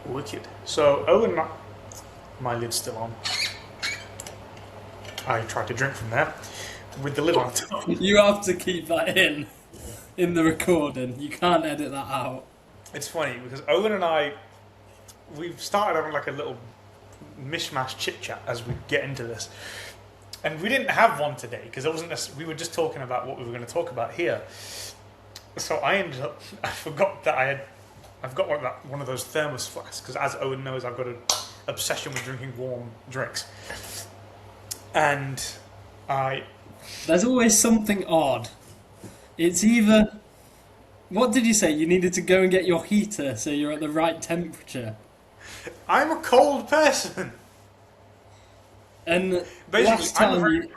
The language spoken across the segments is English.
Wicked. So, Owen, my lid's still on. I tried to drink from there with the lid on top. You have to keep that in the recording. You can't edit that out. It's funny because Owen and we've started having like a little mishmash chit chat as we get into this, and we didn't have one today because it wasn't. We were just talking about what we were going to talk about here. So I forgot that I've got one of those thermos flasks because, as Owen knows, I've got an obsession with drinking warm drinks, and There's always something odd. It's either... What did you say? You needed to go and get your heater so you're at the right temperature. I'm a cold person. And Basically,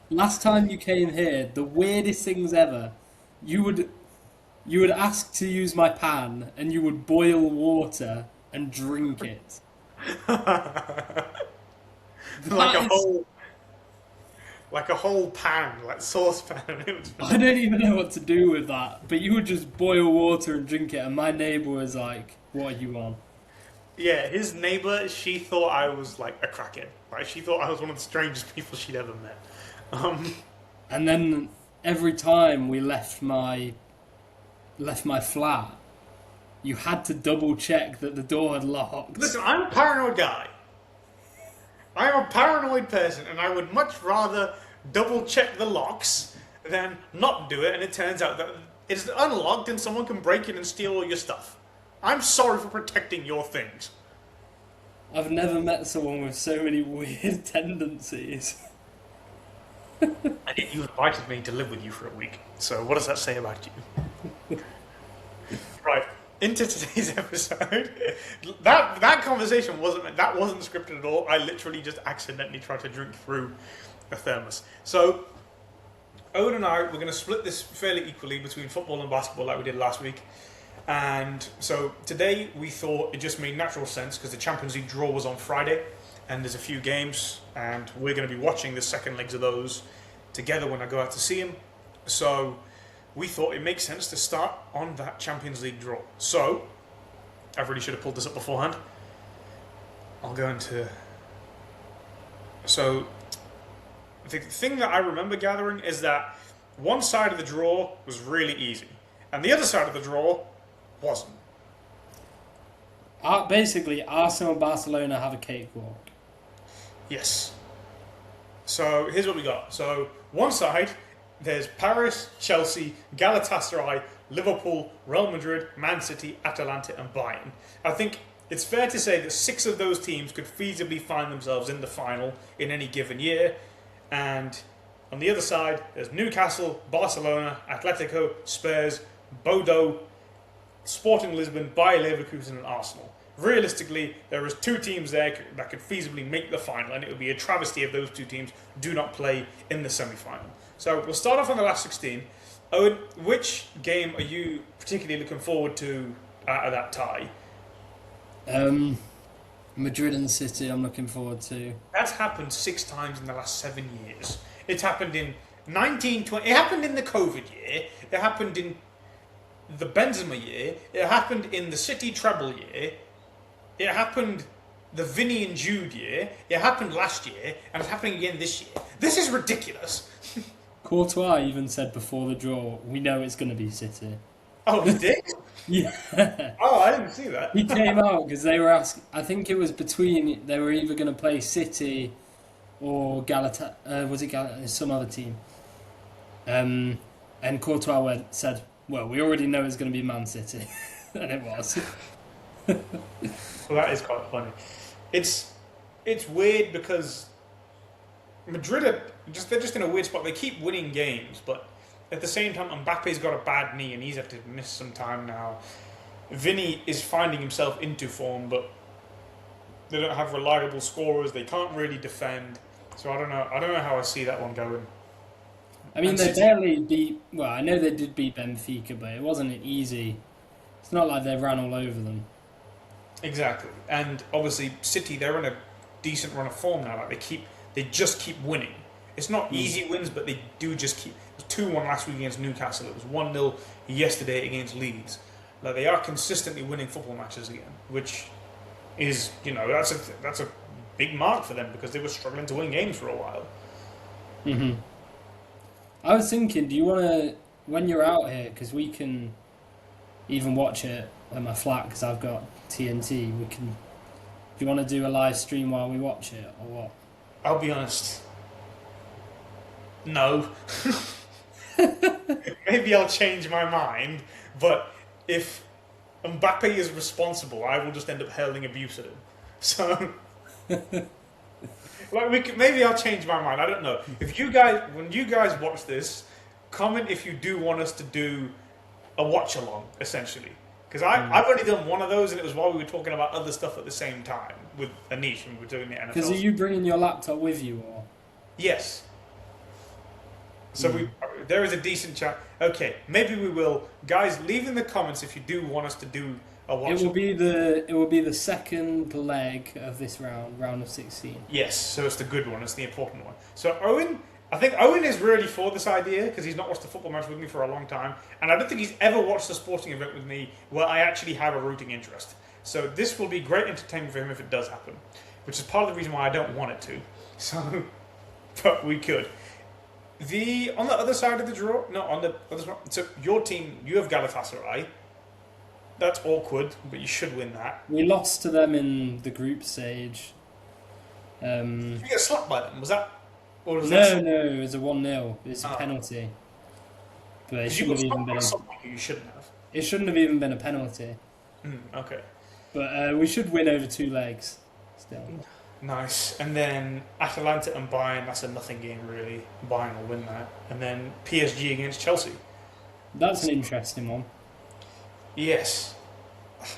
last time you came here, the weirdest things ever, you would ask to use my pan and you would boil water and drink it. like a whole pan, like saucepan. It was I don't even know what to do with that, but you would just boil water and drink it, and my neighbour was like, "What are you on?" Yeah, his neighbour, she thought I was like a crackhead. Like, she thought I was one of the strangest people she'd ever met. And then every time we left my flat, you had to double check that the door had locked. Listen, I'm a paranoid guy. I'm a paranoid person, and I would much rather double check the locks than not do it, and it turns out that it's unlocked and someone can break in and steal all your stuff. I'm sorry for protecting your things. I've never met someone with so many weird tendencies. And yet you invited me to live with you for a week. So what does that say about you? Right, into today's episode. That conversation wasn't scripted at all. I literally just accidentally tried to drink through a thermos. So Owen and I, we're going to split this fairly equally between football and basketball like we did last week. And so today we thought it just made natural sense because the Champions League draw was on Friday and there's a few games and we're going to be watching the second legs of those together when I go out to see him. So we thought it makes sense to start on that Champions League draw. So I really should have pulled this up beforehand. I'll go into... So the thing that I remember gathering is that one side of the draw was really easy and the other side of the draw wasn't. Basically, Arsenal and Barcelona have a cakewalk. Yes. So here's what we got. So one side, there's Paris, Chelsea, Galatasaray, Liverpool, Real Madrid, Man City, Atalanta and Bayern. I think it's fair to say that 6 of those teams could feasibly find themselves in the final in any given year. And on the other side, there's Newcastle, Barcelona, Atletico, Spurs, Bodo, Sporting Lisbon, Bayer Leverkusen and Arsenal. Realistically, there is 2 teams there that could feasibly make the final, and it would be a travesty if those 2 teams do not play in the semi-final. So we'll start off on the last 16. Owen, which game are you particularly looking forward to out of that tie? Madrid and City I'm looking forward to. That's happened 6 times in the last 7 years. It's happened in 1920. It happened in the COVID year. It happened in the Benzema year. It happened in the City treble year. It happened the Vinny and Jude year. It happened last year, and it's happening again this year. This is ridiculous. Courtois even said before the draw, we know it's going to be City. Oh, he did? Yeah. Oh, I didn't see that. He came out because they were asking. I think it was between. They were either going to play City or was it some other team? And Courtois said, "Well, we already know it's going to be Man City," and it was. Well, that is quite funny. It's weird because Madrid they're just in a weird spot. They keep winning games, but at the same time, Mbappe's got a bad knee and he's had to miss some time now. Vinny is finding himself into form, but they don't have reliable scorers. They can't really defend. So I don't know how I see that one going. I mean, they barely beat... Well, I know they did beat Benfica, but it wasn't easy. It's not like they ran all over them. Exactly. And obviously, City, they're in a decent run of form now. Like they just keep winning. It's not easy wins, but they do just keep... It was 2-1 last week against Newcastle. It was 1-0 yesterday against Leeds. Like they are consistently winning football matches again, which is that's a big mark for them because they were struggling to win games for a while. Hmm. I was thinking, do you want to, when you're out here, because we can even watch it at my flat because I've got TNT, we can. Do you want to do a live stream while we watch it, or what? I'll be honest. No. Maybe I'll change my mind, but if Mbappe is responsible, I will just end up hurling abuse at him. So, maybe I'll change my mind. I don't know. If you guys, when you guys watch this, comment if you do want us to do a watch along, essentially. Because I've only done one of those, and it was while we were talking about other stuff at the same time with Anish, and we were doing the NFL. Because are you bringing your laptop with you, or? Yes. So there is a decent chance. Okay, maybe we will. Guys, leave in the comments if you do want us to do a watch. It will be the second leg of this round of 16. Yes, so it's the good one. It's the important one. So I think Owen is really for this idea because he's not watched a football match with me for a long time, and I don't think he's ever watched a sporting event with me where I actually have a rooting interest. So this will be great entertainment for him if it does happen, which is part of the reason why I don't want it to. So, but we could. On the other side of the draw, no, on the other side. So your team, you have Galatasaray. That's awkward, but you should win that. We lost to them in the group stage. Did you get slapped by them? Was that? Or was No, that it was a 1-0. It's a penalty. But it shouldn't have even been. You shouldn't have. It shouldn't have even been a penalty. Okay. But we should win over 2 legs. Still. Nice. And then Atalanta and Bayern, that's a nothing game really. Bayern will win that. And then PSG against Chelsea. That's an interesting one. Yes.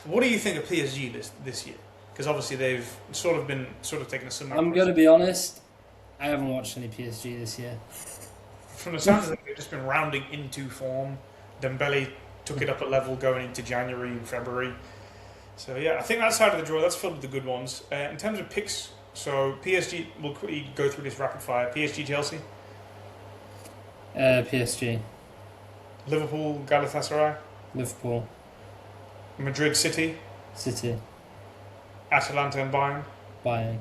What do you think of PSG this year? Because obviously they've sort of taken a similar. I'm going to be honest, I haven't watched any PSG this year. From the sounds of it, they've just been rounding into form. Dembele took it up a level going into January and February. So yeah, I think that side of the draw, that's filled with the good ones. In terms of picks, so PSG, we'll quickly go through this rapid fire. PSG, Chelsea? PSG. Liverpool, Galatasaray? Liverpool. Madrid, City? City. Atalanta and Bayern? Bayern.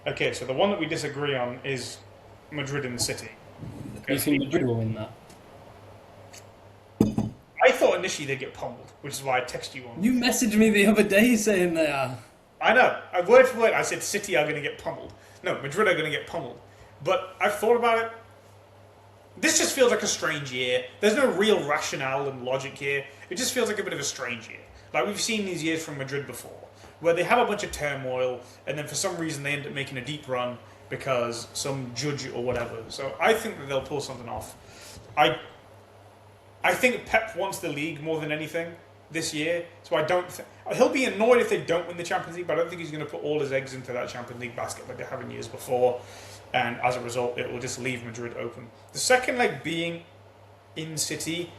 Okay, so the one that we disagree on is Madrid and City. Okay. You think Madrid will win that? I thought initially they'd get pummeled, which is why I texted you on. You messaged me the other day saying they are. I know. Word for word, I said City are going to get pummeled. No, Madrid are going to get pummeled. But I've thought about it. This just feels like a strange year. There's no real rationale and logic here. It just feels like a bit of a strange year. Like we've seen these years from Madrid before, where they have a bunch of turmoil, and then for some reason they end up making a deep run because some judge or whatever. So I think that they'll pull something off. I think Pep wants the league more than anything this year, so I don't think he'll be annoyed if they don't win the Champions League, but I don't think he's going to put all his eggs into that Champions League basket like they have in years before, and as a result, it will just leave Madrid open. The second leg being in City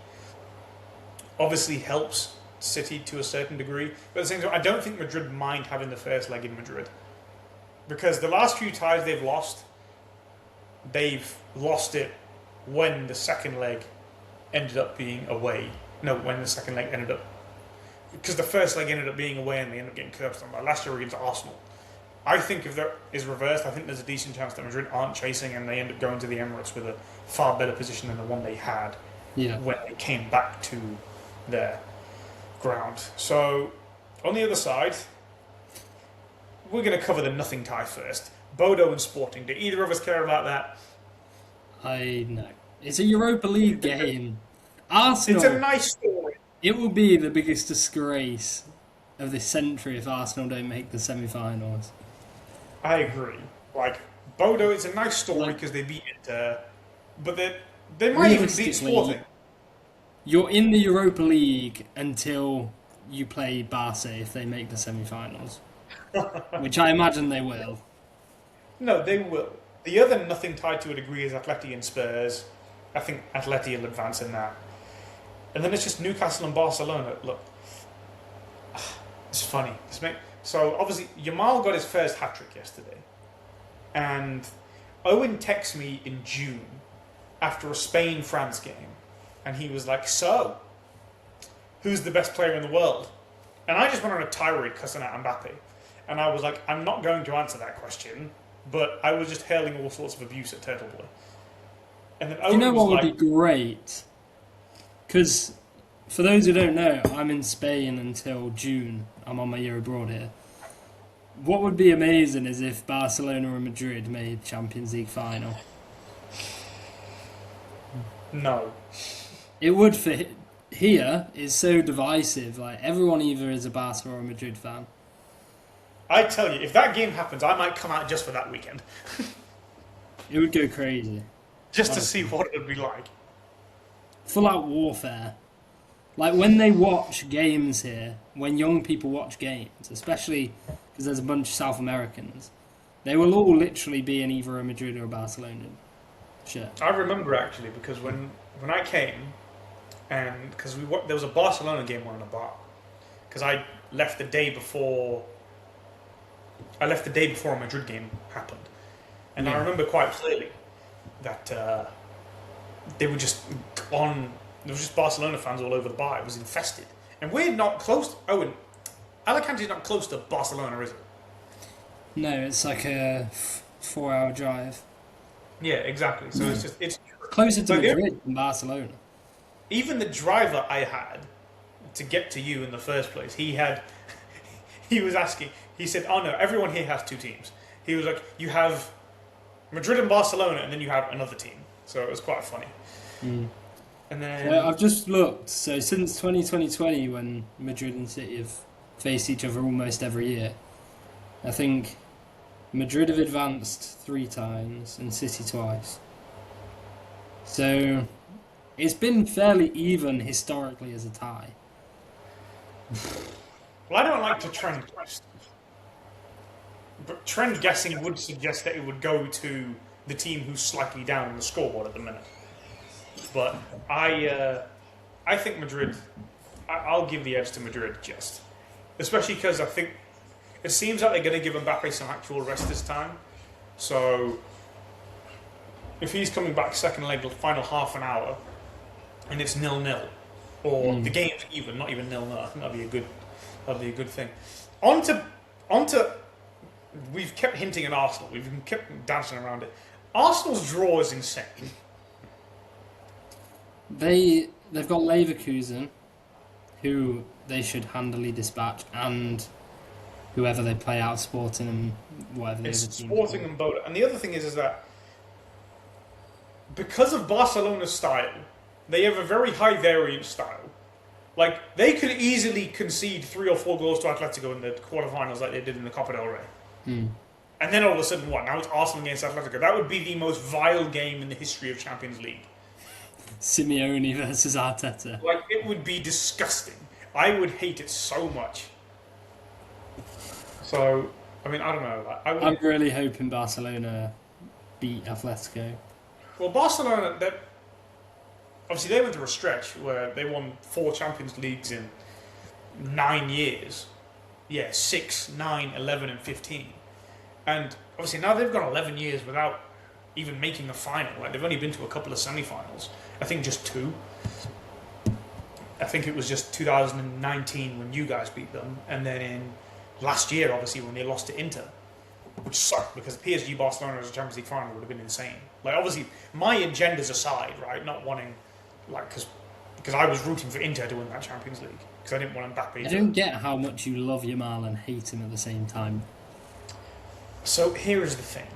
obviously helps City to a certain degree, but at the same time, I don't think Madrid mind having the first leg in Madrid because the last few ties they've lost it when the second leg ended up being away. No, when the second leg ended up... Because the first leg ended up being away and they ended up getting cursed on. Like last year against Arsenal. I think if that is reversed, I think there's a decent chance that Madrid aren't chasing and they end up going to the Emirates with a far better position than the one they had when they came back to their ground. So, on the other side, we're going to cover the nothing tie first. Bodo and Sporting. Do either of us care about that? I know. It's a Europa League game. Arsenal. It's a nice story. It will be the biggest disgrace of this century if Arsenal don't make the semi-finals. I agree. Like, Bodo, it's a nice story because they beat Inter, but they might even beat Sporting. You're in the Europa League until you play Barca if they make the semi-finals, which I imagine they will. No, they will. The other nothing tied to a degree is Atleti and Spurs. I think Atleti will advance in that. And then it's just Newcastle and Barcelona. Look, it's funny. So obviously, Yamal got his first hat-trick yesterday. And Owen texted me in June after a Spain-France game. And he was like, so, who's the best player in the world? And I just went on a tirade cussing out Mbappe. And I was like, I'm not going to answer that question, but I was just hurling all sorts of abuse at Turtle Boy. And then Owen You know was what would like, be great? Because for those who don't know, I'm in Spain until June. I'm on my year abroad here. What would be amazing is if Barcelona and Madrid made Champions League final. no. It would for here. It's so divisive. Like everyone either is a Barca or a Madrid fan. I tell you, if that game happens, I might come out just for that weekend. It would go crazy. Just to see what it would be like. Full out warfare. Like when they watch games here, when young people watch games, especially because there's a bunch of South Americans, they will all literally be in either a Madrid or a Barcelona shirt. I remember actually, because when I came, and because there was a Barcelona game on in a bar, because I left the day before a Madrid game happened, and I remember quite clearly that they were just on. There was just Barcelona fans all over the bar. It was infested, and we're not close. Owen, Alicante's not close to Barcelona, is it? No, it's like a 4-hour drive. Yeah, exactly. So it's Closer to Like, Madrid than Barcelona. even the driver I had to get to you in the first place, he was asking. He said, "Oh no, everyone here has two teams." He was like, "You have Madrid and Barcelona, and then you have another team." So it was quite funny. And then Well, I've just looked. So since 2020, when Madrid and City have faced each other almost every year, I think Madrid have advanced 3 times and City twice. So it's been fairly even historically as a tie. well, I don't like to trend guess, but trend guessing would suggest that it would go to the team who's slightly down in the scoreboard at the minute. But I think Madrid. I'll give the edge to Madrid especially because I think it seems like they're going to give Mbappe some actual rest this time. So if he's coming back second leg, the final half an hour, and it's 0-0, or the game's even, not even 0-0, I think that'd be a good thing. On to we've kept hinting at Arsenal. We've kept dancing around it. Arsenal's draw is insane. They've got Leverkusen, who they should handily dispatch, and whoever they play out, Sporting and whatever the It's other team. Sporting and Boda. And the other thing is that because of Barcelona's style, they have a very high variance style. Like, they could easily concede 3 or 4 goals to Atletico in the quarterfinals like they did in the Copa del Rey. And then all of a sudden, now it's Arsenal against Atletico. That would be the most vile game in the history of Champions League. Simeone versus Arteta. Like, it would be disgusting. I would hate it so much. So, I mean, I don't know. I'm really hoping Barcelona beat Atletico. Well, Barcelona, obviously they went through a stretch where they won 4 Champions Leagues in 9 years. Yeah, 6, 9, 11 and 15. And obviously now they've gone 11 years without even making a final. Like, they've only been to a couple of semi-finals. I think just 2. I think it was just 2019 when you guys beat them, and then in last year, obviously, when they lost to Inter, which sucked because PSG Barcelona as a Champions League final would have been insane. Like, obviously, my agendas aside, right, not wanting, like, because I was rooting for Inter to win that Champions League because I didn't want Mbappe. I don't get how much you love Yamal and hate him at the same time. So here is the thing.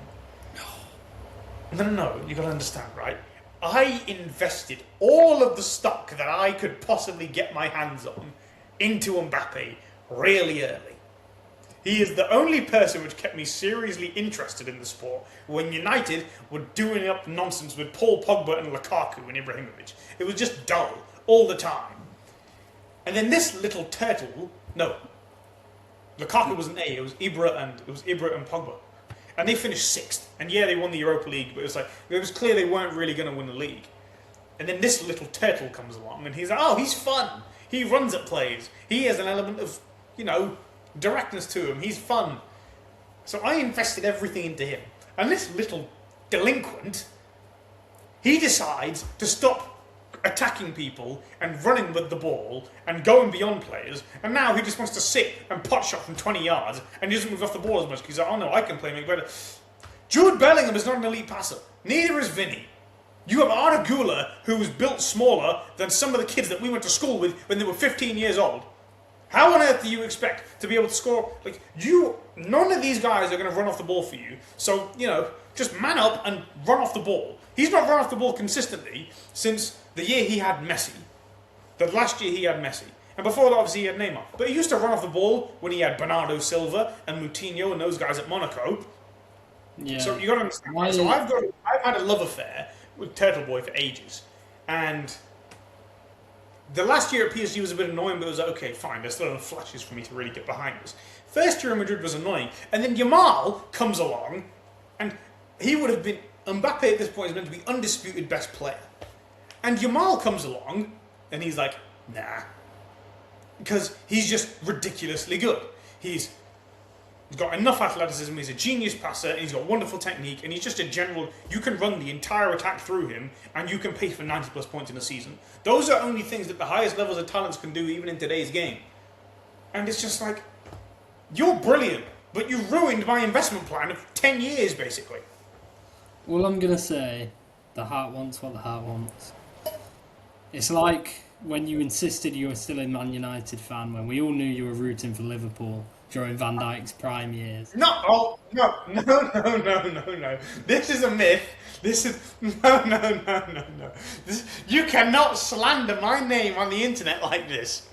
No, you got to understand, right? I invested all of the stock that I could possibly get my hands on into Mbappe really early. He is the only person which kept me seriously interested in the sport when United were doing up nonsense with Paul Pogba and Lukaku and Ibrahimovic. It was just dull all the time. And then this little turtle, Lukaku wasn't it was Ibra and Pogba. And they finished 6th. And yeah, they won the Europa League, but it was clear they weren't really going to win the league. And then this little turtle comes along, and he's like, oh, he's fun. He runs at plays. He has an element of, directness to him. He's fun. So I invested everything into him. And this little delinquent, he decides to stop attacking people and running with the ball and going beyond players, and now he just wants to sit and pot shot from 20 yards and he doesn't move off the ball as much because he's like, oh no, I can play make better. Jude Bellingham is not an elite passer. Neither is Vinny. You have Arda Güler, who was built smaller than some of the kids that we went to school with when they were 15 years old. How on earth do you expect to be able to score? Like, none of these guys are going to run off the ball for you. So, just man up and run off the ball. He's not run off the ball consistently since the year he had Messi. The last year he had Messi. And before that, obviously, he had Neymar. But he used to run off the ball when he had Bernardo Silva and Moutinho and those guys at Monaco. Yeah. So you got to understand. So I've had a love affair with Turtle Boy for ages. And the last year at PSG was a bit annoying, but it was like, okay, fine, there's still enough flashes for me to really get behind this. First year in Madrid was annoying, and then Yamal comes along, and he would have been, Mbappe at this point is meant to be undisputed best player. And Yamal comes along, and he's like, nah. Because he's just ridiculously good. He's got enough athleticism, he's a genius passer, and he's got wonderful technique, and he's just a general, you can run the entire attack through him, and you can pace for 90 plus points in a season. Those are only things that the highest levels of talents can do even in today's game. And it's just like, you're brilliant, but you ruined my investment plan of 10 years, basically. All I'm going to say, the heart wants what the heart wants. It's like when you insisted you were still a Man United fan, when we all knew you were rooting for Liverpool during Van Dijk's prime years. No. This is a myth. No. You cannot slander my name on the internet like this.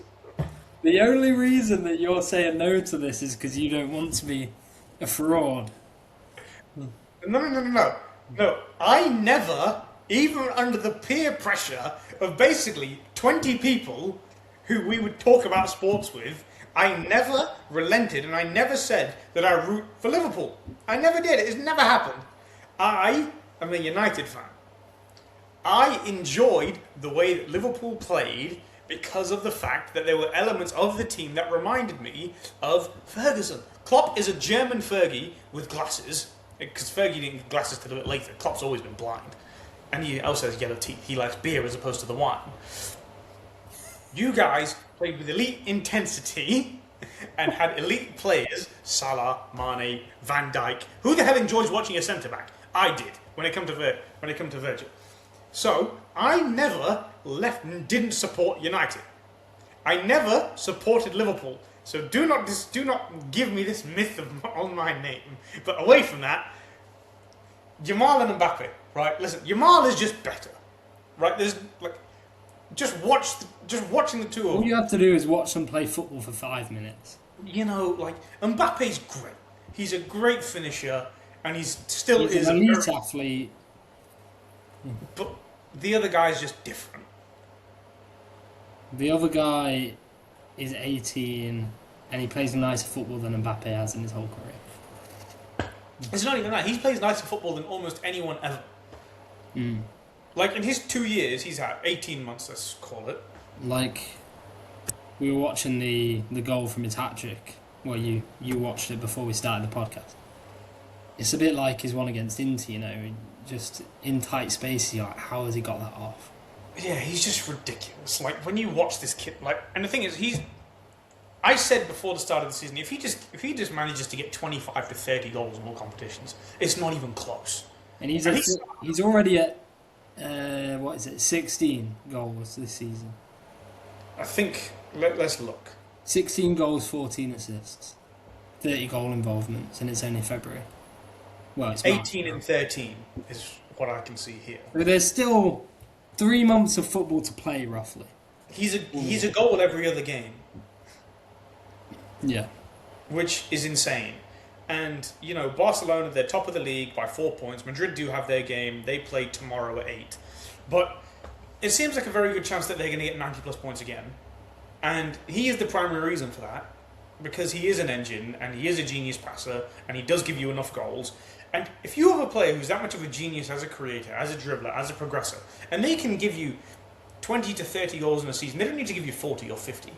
The only reason that you're saying no to this is because you don't want to be a fraud. No. I never, even under the peer pressure of basically 20 people who we would talk about sports with, I never relented and I never said that I root for Liverpool. I never did. It's never happened. I am a United fan. I enjoyed the way that Liverpool played because of the fact that there were elements of the team that reminded me of Ferguson. Klopp is a German Fergie with glasses, because Fergie didn't get glasses till a bit later. Klopp's always been blind. And he also has yellow teeth. He likes beer as opposed to the wine. You guys played with elite intensity and had elite players, Salah, Mane, Van Dijk. Who the hell enjoys watching a centre-back? I did, when it come to Virgil. So, I never didn't support United. I never supported Liverpool. So do not give me this myth on my name. But away from that, Yamal and Mbappe, right? Listen, Yamal is just better, right? There's like, just watching the two of them. All you have to do is watch them play football for 5 minutes. Like Mbappe's great. He's a great finisher, and he's an elite athlete. But the other guy's just different. The other guy is 18, and he plays nicer football than Mbappe has in his whole career. It's not even that. He plays nicer football than almost anyone ever. Like, in his 2 years, he's had 18 months, let's call it. Like, we were watching the goal from his hat-trick. Well, you watched it before we started the podcast. It's a bit like his one against Inter, just in tight spaces, you're like, how has he got that off? Yeah, he's just ridiculous. Like, when you watch this kid, and the thing is, I said before the start of the season, if he just manages to get 25 to 30 goals in all competitions, it's not even close. And he's already at 16 goals this season. I think, let's look. 16 goals, 14 assists, 30 goal involvements, and it's only February. Well, it's 18 and 13 is what I can see here. But there's still 3 months of football to play, roughly. He's a goal every other game. Yeah. Which is insane. And, Barcelona, they're top of the league by 4 points. Madrid do have their game. They play tomorrow at 8. But it seems like a very good chance that they're going to get 90 plus points again. And he is the primary reason for that. Because he is an engine, and he is a genius passer, and he does give you enough goals. And if you have a player who's that much of a genius as a creator, as a dribbler, as a progressor, and they can give you 20 to 30 goals in a season, they don't need to give you 40 or 50.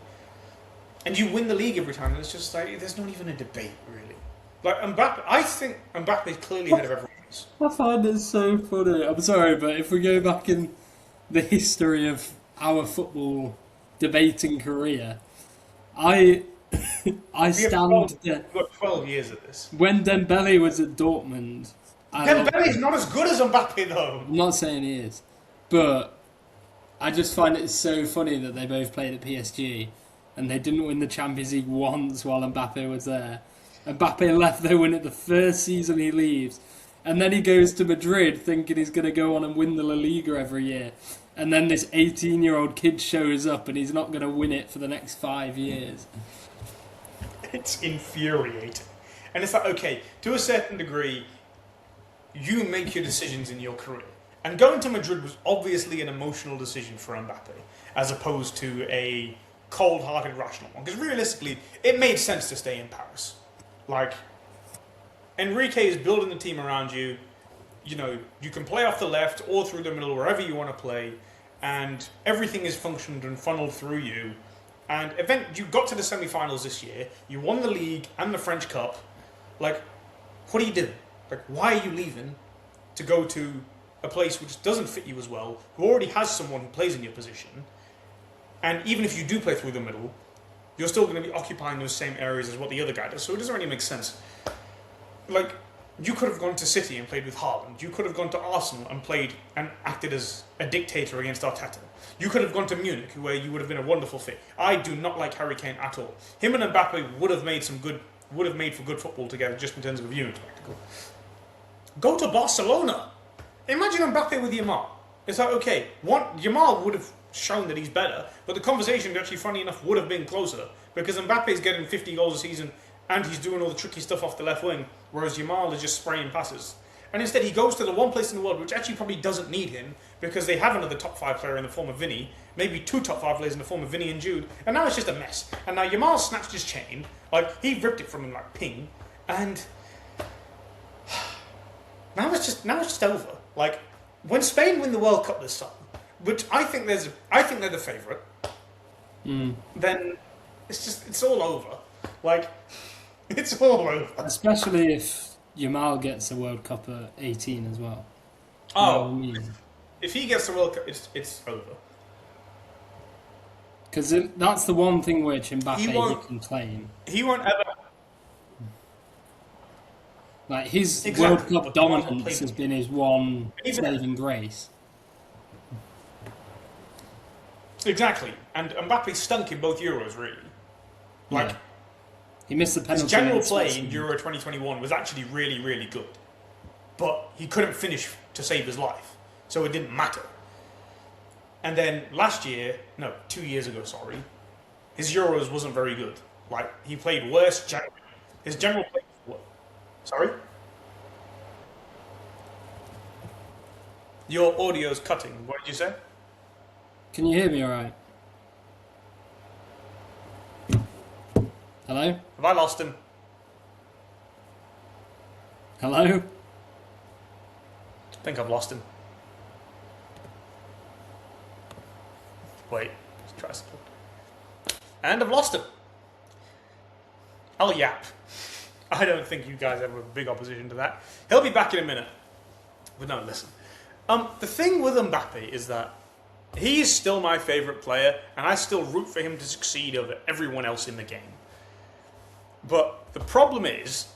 And you win the league every time, and it's just like, there's not even a debate, really. Like, Mbappe, I think Mbappe is clearly ahead of everyone else. I find it so funny. I'm sorry, but if we go back in the history of our football debating career, I I stand We've got 12 years of this. when Dembele was at Dortmund. Dembele's not as good as Mbappe, though. I'm not saying he is, but I just find it so funny that they both played at PSG and they didn't win the Champions League once while Mbappe was there. Mbappe left, they win it the first season he leaves. And then he goes to Madrid thinking he's going to go on and win the La Liga every year. And then this 18-year-old kid shows up and he's not going to win it for the next 5 years. It's infuriating. And it's like, okay, to a certain degree, you make your decisions in your career. And going to Madrid was obviously an emotional decision for Mbappe, as opposed to a cold-hearted, rational one. Because realistically, it made sense to stay in Paris. Like, Enrique is building the team around you. You know, you can play off the left or through the middle, wherever you want to play, and everything is functioned and funneled through you. And you got to the semi-finals this year. You won the league and the French Cup. Like, what are you doing? Like, why are you leaving to go to a place which doesn't fit you as well, who already has someone who plays in your position? And even if you do play through the middle, you're still going to be occupying those same areas as what the other guy does. So it doesn't really make sense. Like, you could have gone to City and played with Haaland. You could have gone to Arsenal and played and acted as a dictator against Arteta. You could have gone to Munich, where you would have been a wonderful fit. I do not like Harry Kane at all. Him and Mbappe would have made for good football together, just in terms of a viewing spectacle. Go to Barcelona. Imagine Mbappe with Yamal. It's like, okay, Yamal would have shown that he's better, but the conversation, actually, funny enough, would have been closer, because Mbappe's getting 50 goals a season and he's doing all the tricky stuff off the left wing, whereas Yamal is just spraying passes. And instead he goes to the one place in the world which actually probably doesn't need him, because they have another top 5 player in the form of Vinny, maybe 2 top 5 players in the form of Vinny and Jude, and now it's just a mess. And now Yamal snatched his chain, like, he ripped it from him like ping, and now it's just over. Like, when Spain win the World Cup this time, which I think they're the favourite, then it's all over. Like, it's all over. Especially if Yamal gets a World Cup at 18 as well. Oh, You know what I mean? if he gets the World Cup, it's over. Because that's the one thing which Mbappe He you won't- can claim. He won't ever. Like, his Exactly, World but Cup he won't dominance play has been his one Even- saving grace. Exactly, and Mbappe stunk in both Euros, really. Like, Yeah. He missed the penalty. his general against play in Switzerland. Euro 2021 was actually really, really good. But he couldn't finish to save his life, so it didn't matter. And then 2 years ago, sorry, his Euros wasn't very good. Like, he played worse. His general play was worse. Sorry? Your audio's cutting. What did you say? Can you hear me all right? Hello? Have I lost him? Hello? I think I've lost him. Wait, let's try something. And I've lost him. I'll yap. I don't think you guys have a big opposition to that. He'll be back in a minute. But no, listen. The thing with Mbappe is that he is still my favourite player, and I still root for him to succeed over everyone else in the game. But the problem is,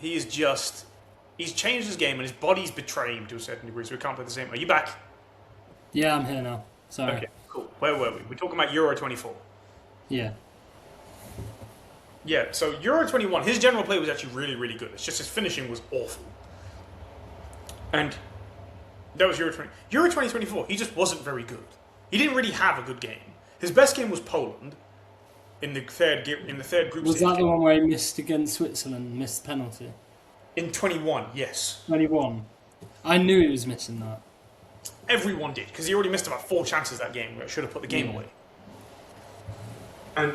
he's changed his game, and his body's betraying him to a certain degree, so he can't play the same. Are you back? Yeah, I'm here now. Sorry. Okay, cool. Where were we? We're talking about Euro 24. Yeah. Yeah, so Euro 21, his general play was actually really, really good. It's just his finishing was awful. And that was Euro 20. Euro 2024, he just wasn't very good. He didn't really have a good game. His best game was Poland in the third group Was stage that the game. one where he missed against Switzerland, missed the penalty? In 21, yes. 21. I knew he was missing that. Everyone did, because he already missed about 4 chances that game where it should have put the game Yeah. away. And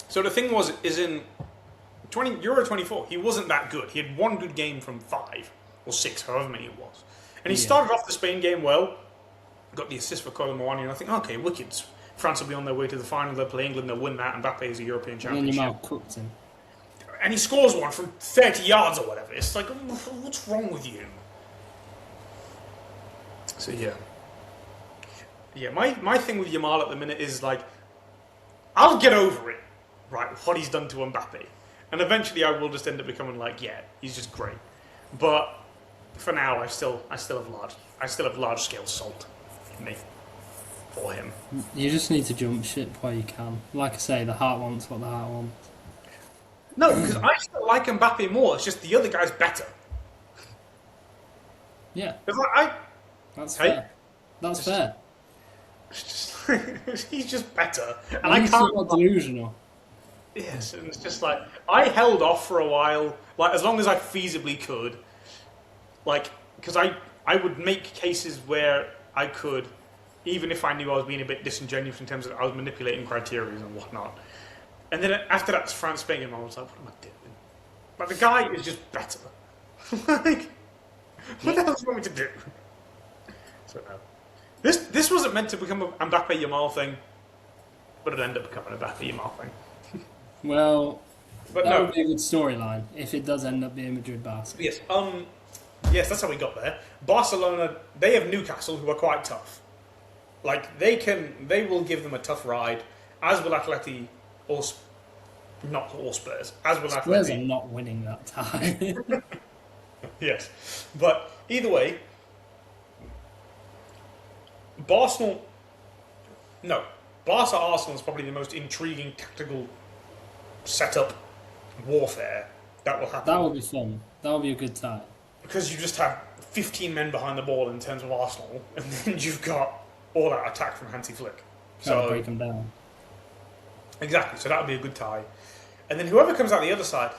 so the thing is in Euro 24, he wasn't that good. He had 1 good game from 5, or 6, however many it was. And he started off the Spain game well, got the assist for Colin Moani, and I think, okay, wicked. France will be on their way to the final, they'll play England, they'll win that, and Mbappe is a European And then championship. Yamal cooked him. And he scores one from 30 yards or whatever. It's like, what's wrong with you? So yeah. My thing with Yamal at the minute is like, I'll get over it, right? What he's done to Mbappe, and eventually I will just end up becoming like, yeah, he's just great. But for now, I still have large scale salt in me for him. You just need to jump ship while you can. Like I say, the heart wants what the heart wants. No, because I still like Mbappe more. It's just the other guy's better. Yeah, 'Cause I that's Hey. fair. That's fair. it's just, he's just better, and At I least you're can't. not delusional. Yes, and it's just like I held off for a while, like as long as I feasibly could, like because I would make cases where I could, even if I knew I was being a bit disingenuous in terms of I was manipulating criteria and whatnot. And then after that France Spain, I was like, what am I doing? But the guy is just better. Like, what the hell do you want me to do? So no, this wasn't meant to become a Mbappe Yamal thing, but it ended up becoming a Mbappe Yamal thing. Well, But that no, would be a good story-line if it does end up being Madrid-Barca. yes, yes, that's how we got there. Barcelona, they have Newcastle, who are quite tough. Like they will give them a tough ride, as will Atleti, or not all Spurs, as will Spurs are Atleti. not winning that tie. Yes, but either way, Barcelona. No, Barca Arsenal is probably the most intriguing tactical setup warfare that will happen. That would be fun. That would be a good tie. Because you just have 15 men behind the ball in terms of Arsenal, and then you've got all that attack from Hansi Flick. Trying to break them down. Exactly, so that would be a good tie. And then whoever comes out the other side,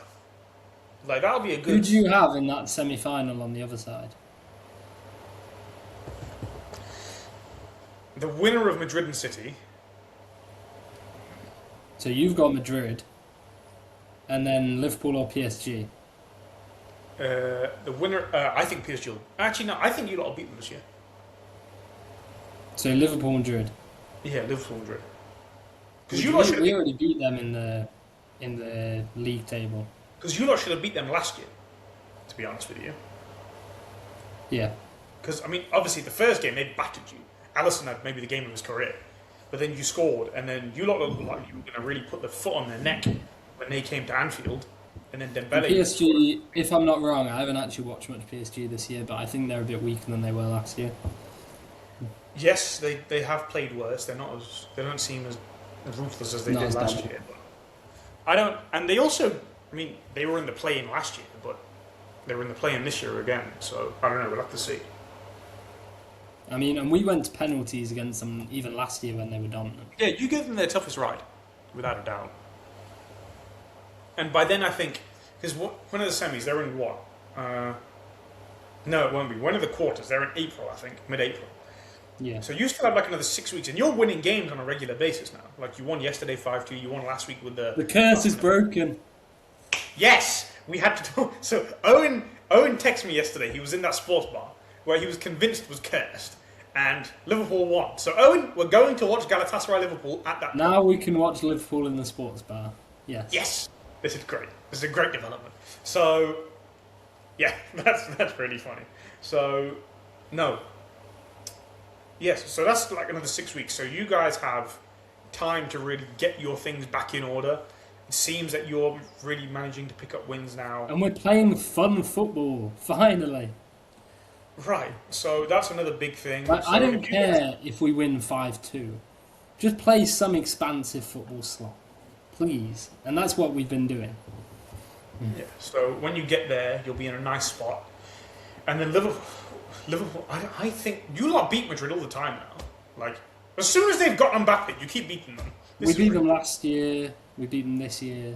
like that'll be a Who good. do you have in that semi-final on the other side? The winner of Madrid and City. So you've got Madrid, and then Liverpool or PSG. The winner, I think PSG will. Actually, no, I think you lot will beat them this year. So Liverpool, Madrid. Yeah, Liverpool Madrid. We, Because you lot should we have already beat them in the league table. beat them last year, to be honest with you. Yeah. Because, I mean, obviously the first game, they battered you. Alisson had maybe the game of his career. But then you scored, and then you lot looked like you were going to really put the foot on their neck when they came to Anfield. And then Dembele. PSG, if I'm not wrong, I haven't actually watched much PSG this year, but I think they're a bit weaker than they were last year. Yes, they have played worse. They don't seem as ruthless as they Not did as last dominant. year. But I don't, and they also, I mean, they were in the play-in last year, but they were in the play-in this year again. So I don't know. We'll have to see. I mean, and we went to penalties against them even last year when they were dominant. Yeah, you give them their toughest ride, without a doubt. And by then, I think because one of the semis, they're in what? No, it won't be. One of the quarters, they're in April, I think, mid-April. Yeah. So you still have like another 6 weeks, and you're winning games on a regular basis now. Like you won yesterday 5-2, you won last week with the. The curse is broken. Yes, we had to do. So Owen texted me yesterday. He was in that sports bar where he was convinced was cursed, and Liverpool won. So Owen, we're going to watch Galatasaray Liverpool at that. Now we can watch Liverpool in the sports bar. Yes. Yes, this is great. This is a great development. So, yeah, that's really funny. So, no. Yes, so that's like another 6 weeks. So you guys have time to really get your things back in order. It seems that you're really managing to pick up wins now. And we're playing fun football, finally. Right, so that's another big thing. Like, So I don't if you guys- care if we win 5-2. Just play some expansive football slot. Please. And that's what we've been doing. Yeah, so when you get there, you'll be in a nice spot. And then Liverpool, I think you lot beat Madrid all the time now. Like, as soon as they've got Mbappe, you keep beating them. This We is beat really- them last year. We beat them this year.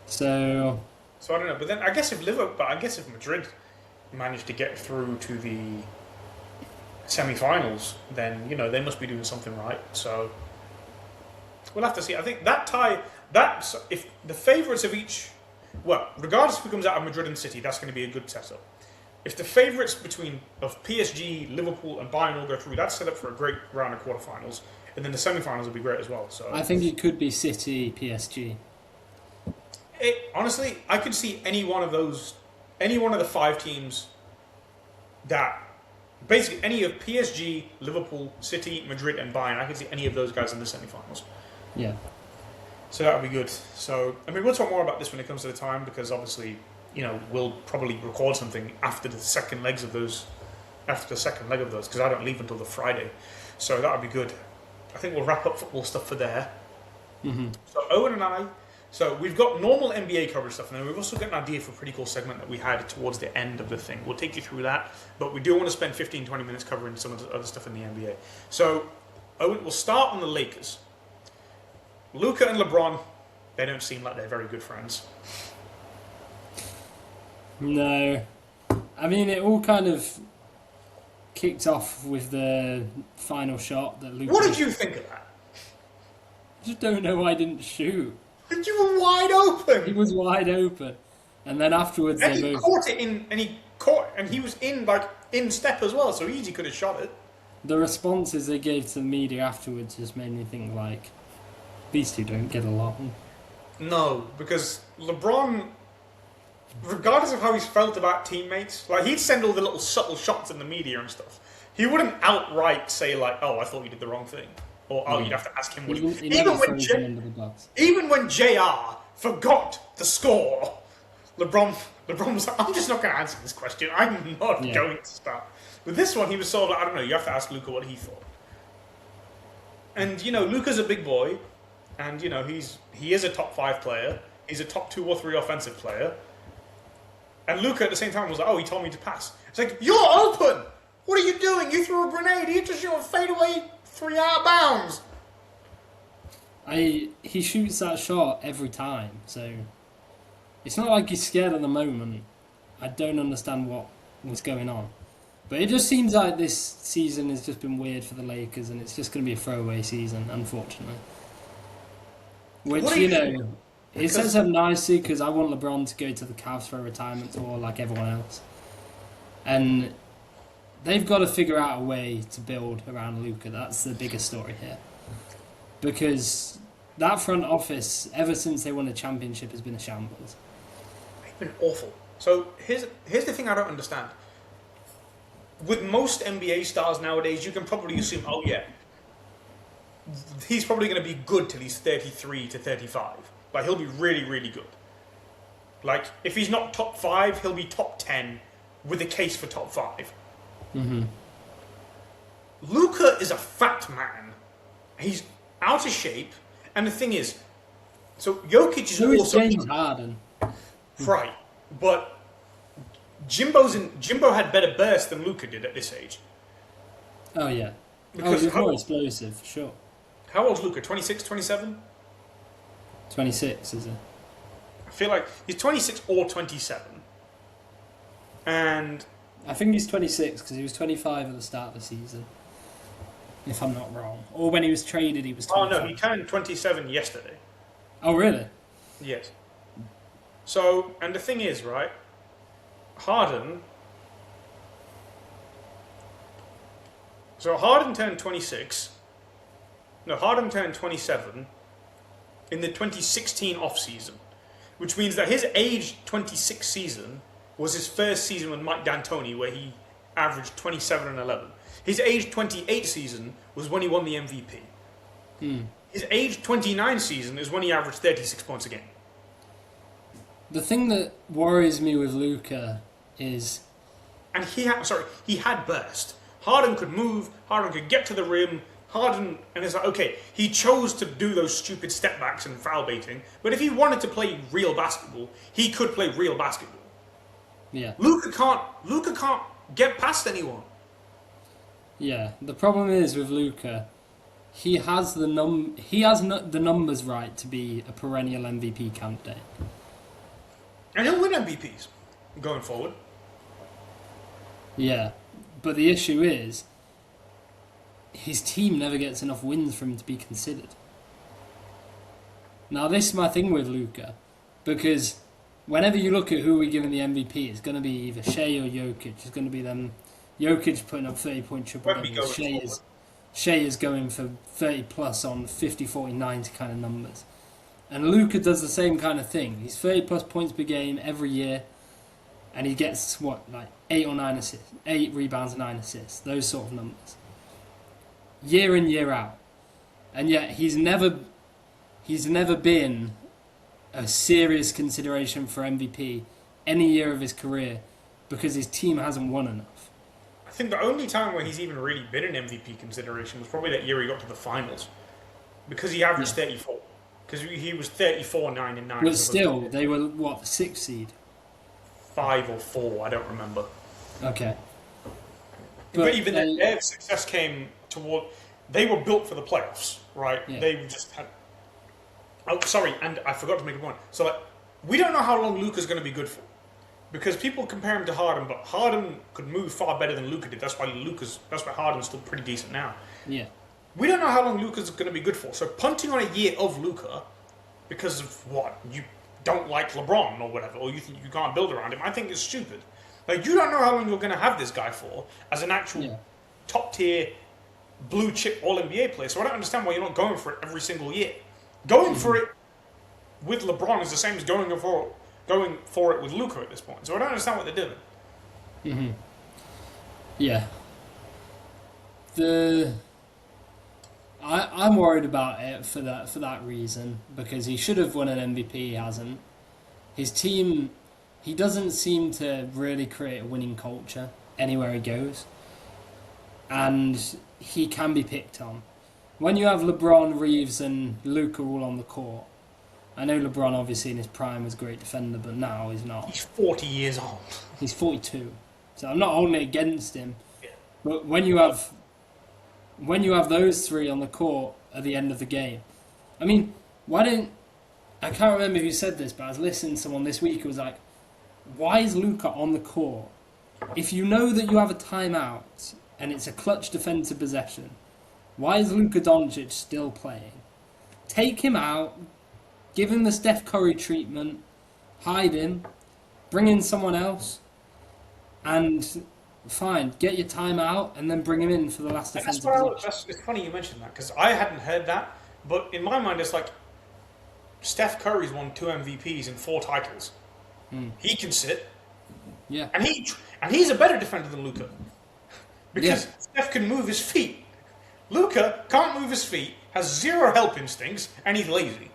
So So I don't know, but then I guess if Madrid managed to get through to the semi-finals, then they must be doing something right. So we'll have to see. I think that tie, that's if the favourites of each, well, regardless of who comes out of Madrid and City, that's going to be a good setup. If the favourites of PSG, Liverpool, and Bayern all go through, that's set up for a great round of quarterfinals, and then the semi-finals will be great as well. So I think it could be City, PSG. Honestly, I could see any one of the 5 teams that basically any of PSG, Liverpool, City, Madrid, and Bayern. I can see any of those guys in the semi-finals. Yeah. So that would be good. So, I mean, we'll talk more about this when it comes to the time, because obviously, we'll probably record something after the second leg of those, because I don't leave until the Friday. So that would be good. I think we'll wrap up football stuff for there. Mm-hmm. So Owen and I, so we've got normal NBA coverage stuff, and then we've also got an idea for a pretty cool segment that we had towards the end of the thing. We'll take you through that, but we do want to spend 15-20 minutes covering some of the other stuff in the NBA. So, Owen, we'll start on the Lakers. Luka and LeBron, they don't seem like they're very good friends. No. I mean, it all kind of kicked off with the final shot that Luka... What did you think of that? I just don't know why I didn't shoot. And you were wide open! He was wide open. And then afterwards and they he both... caught it and he was in step as well, so easy could have shot it. The responses they gave to the media afterwards just made me think, like, these two don't get along. No, because LeBron, regardless of how he's felt about teammates, like, he'd send all the little subtle shots in the media and stuff. He wouldn't outright say, like, oh, I thought you did the wrong thing. Or, oh, you'd have to ask him what he even when JR forgot the score, LeBron was like, I'm just not going to answer this question. I'm not going to start. With this one, he was sort of like, I don't know, you have to ask Luka what he thought. And, Luka's a big boy. And, he is a top 5 player. He's a top 2 or 3 offensive player. And Luka at the same time was like, oh, he told me to pass. It's like, you're open! What are you doing? You threw a grenade. He just shot a fadeaway 3 out of bounds. He shoots that shot every time, so it's not like he's scared at the moment. I don't understand what was going on. But it just seems like this season has just been weird for the Lakers, and it's just going to be a throwaway season, unfortunately. Which, it sets up nicely because I want LeBron to go to the Cavs for a retirement tour like everyone else. And they've got to figure out a way to build around Luka. That's the biggest story here. Because that front office, ever since they won a championship, has been a shambles. They've been awful. So here's the thing I don't understand. With most NBA stars nowadays, you can probably assume, oh yeah, he's probably going to be good till he's 33 to 35. Like, he'll be really, really good. Like, if he's not top 5, he'll be top 10 with a case for top 5. Mm-hmm. Luka is a fat man. He's out of shape. And the thing is, so Jokic is also... James Harden. Right. But Jimbo had better burst than Luka did at this age. Oh, yeah. Because he's more explosive, for sure. How old's Luka? 26, 27? 26, is it? I feel like he's 26 or 27. And... I think he's 26 because he was 25 at the start of the season. If I'm not wrong. Or when he was traded, he was 25. Oh, no, he turned 27 yesterday. Oh, really? Yes. So, and the thing is, right, Harden turned 26. No, Harden turned 27 in the 2016 off-season, which means that his age 26 season was his first season with Mike D'Antoni, where he averaged 27 and 11. His age 28 season was when he won the MVP. His age 29 season is when he averaged 36 points a game. The thing that worries me with Luka is... And he had burst. Harden could move, Harden could get to the rim, and it's like, okay, he chose to do those stupid step backs and foul baiting, but if he wanted to play real basketball, he could play real basketball. Yeah. Luka can't get past anyone. Yeah, the problem is with Luka, he has the numbers right to be a perennial MVP candidate. And he'll win MVPs going forward. Yeah, but the issue is, his team never gets enough wins for him to be considered. Now, this is my thing with Luka, because whenever you look at who we're giving the MVP, it's going to be either Shea or Jokic. It's going to be them. Jokic putting up 30-point triple-doubles. Shea is going for 30-plus on 50, 40, 90 kind of numbers. And Luka does the same kind of thing. He's 30-plus points per game every year. and he gets like 8 or 9 assists, 8 rebounds and 9 assists, those sort of numbers, year in year out, and yet he's never been a serious consideration for MVP any year of his career because his team hasn't won enough. I think the only time where he's even really been an MVP consideration was probably that year he got to the finals, because he averaged 34. Because he was 34, 9 and 9. But still, they were what, the 6th seed? 5 or 4, I don't remember. Okay. But even then, their success came toward. They were built for the playoffs, right? Yeah. They just had. Oh, sorry, and I forgot to make a point. So, like, we don't know how long Luka's going to be good for, because people compare him to Harden, but Harden could move far better than Luka did. That's why Harden's still pretty decent now. Yeah. We don't know how long Luka's going to be good for. So punting on a year of Luka because of what? You don't like LeBron or whatever, or you think you can't build around him, I think is stupid. Like, you don't know how long you're going to have this guy for as an actual top tier blue chip All NBA player. So I don't understand why you're not going for it every single year. Going for it with LeBron is the same as going for it with Luka at this point. So I don't understand what they're doing. Yeah. I'm worried about it for that reason, because he should have won an MVP. He hasn't. His team, he doesn't seem to really create a winning culture anywhere he goes, and he can be picked on. When you have LeBron, Reeves, and Luka all on the court, I know LeBron obviously in his prime was a great defender, but now he's not. He's 40 years old. He's 42, so I'm not holding it against him. Yeah. But when you have those three on the court at the end of the game, I mean, I can't remember who said this, but I was listening to someone this week who was like, why is Luka on the court? If you know that you have a timeout and it's a clutch defensive possession, why is Luka Doncic still playing? Take him out, give him the Steph Curry treatment, hide him, bring in someone else, and fine, get your timeout, and then bring him in for the last defensive possession. It's funny you mentioned that, because I hadn't heard that, but in my mind it's like, Steph Curry's won 2 MVPs and 4 titles. He can sit. Yeah. And he's a better defender than Luka. Because Steph can move his feet. Luka can't move his feet, has 0 help instincts, and he's lazy.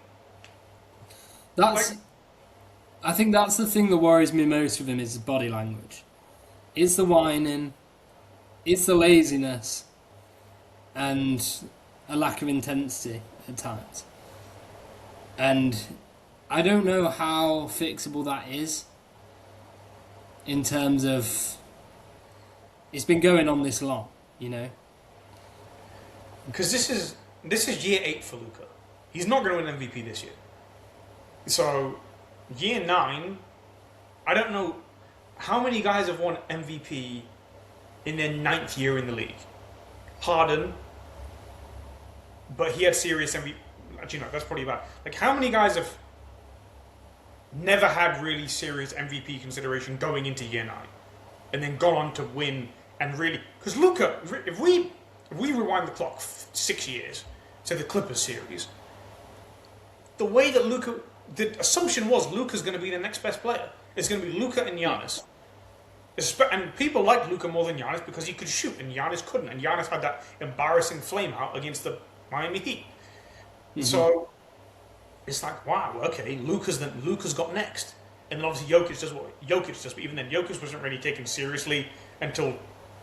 I think that's the thing that worries me most with him, is his body language. It's the whining, it's the laziness, and a lack of intensity at times. And I don't know how fixable that is, in terms of, it's been going on this long, you know? Because this is year 8 for Luka. He's not going to win MVP this year. So, year 9, I don't know how many guys have won MVP in their 9th year in the league. Harden, but he had serious MVP. Actually, no, that's probably bad. Like, how many guys have never had really serious MVP consideration going into year 9, and then gone on to win and really? Because Luka, if we rewind the clock 6 years to the Clippers series, the way that Luka, the assumption was Luka's going to be the next best player. It's going to be Luka and Giannis. And people liked Luka more than Giannis because he could shoot, and Giannis couldn't. And Giannis had that embarrassing flame out against the Miami Heat. So it's like, wow, okay, Luka's got next. And then obviously Jokic does what Jokic does, but even then Jokic wasn't really taken seriously until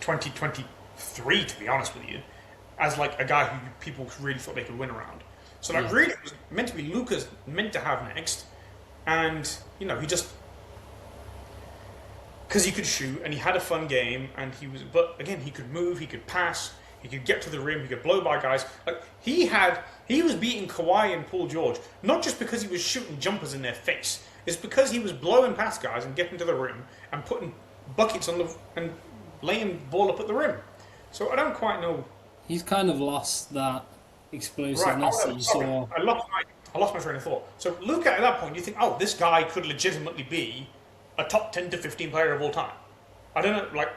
2023, to be honest with you, as like a guy who people really thought they could win around. So like really it was meant to be Luka's meant to have next. And, you know, he just, because he could shoot and he had a fun game, and but again, he could move, he could pass, he could get to the rim, he could blow by guys. Like he was beating Kawhi and Paul George, not just because he was shooting jumpers in their face. It's because he was blowing past guys and getting to the rim and putting buckets and laying ball up at the rim. So I don't quite know. He's kind of lost that explosiveness that you saw. I lost my train of thought. So Luka, at that point, you think, oh, this guy could legitimately be a top 10 to 15 player of all time. I don't know, like,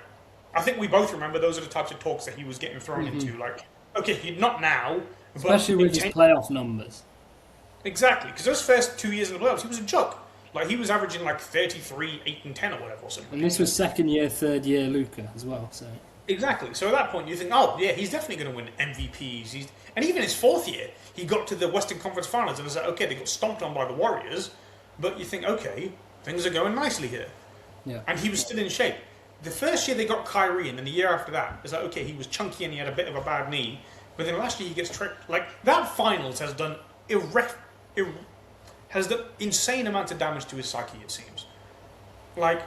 I think we both remember those are the types of talks that he was getting thrown into. Like, okay, not now. Especially with his playoff numbers. Exactly, because those first 2 years in the playoffs, he was a joke. Like, he was averaging like 33, 8, and 10 or whatever or something. And this was second year, third year Luka as well. So Exactly. So at that point, you think, oh, yeah, he's definitely going to win MVPs. And even his fourth year, he got to the Western Conference Finals and was like, okay, they got stomped on by the Warriors, but you think, okay, things are going nicely here. yeah, And he was still in shape. The first year they got Kyrie, and then the year after that, it's like, okay, he was chunky and he had a bit of a bad knee. But then last year he gets tricked. Like, that finals has done has done insane amounts of damage to his psyche, it seems. Like,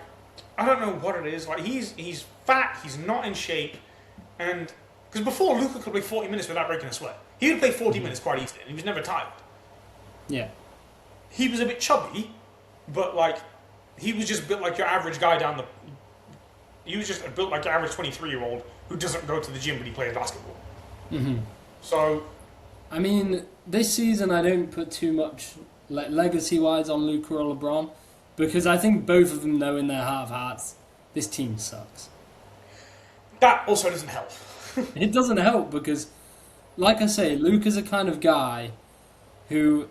I don't know what it is. Like, he's fat, he's not in shape, and because before Luka could play 40 minutes without breaking a sweat. He would play 40 minutes quite easily, and he was never tired. yeah, He was a bit chubby, but like, he was just built like your average guy down the. He was just built like your average 23-year-old who doesn't go to the gym but he plays basketball. mm-hmm. So, I mean, this season I don't put too much like legacy-wise on Luka or LeBron because I think both of them know in their heart of hearts this team sucks. that also doesn't help. It doesn't help because, like I say, Luka's a kind of guy who.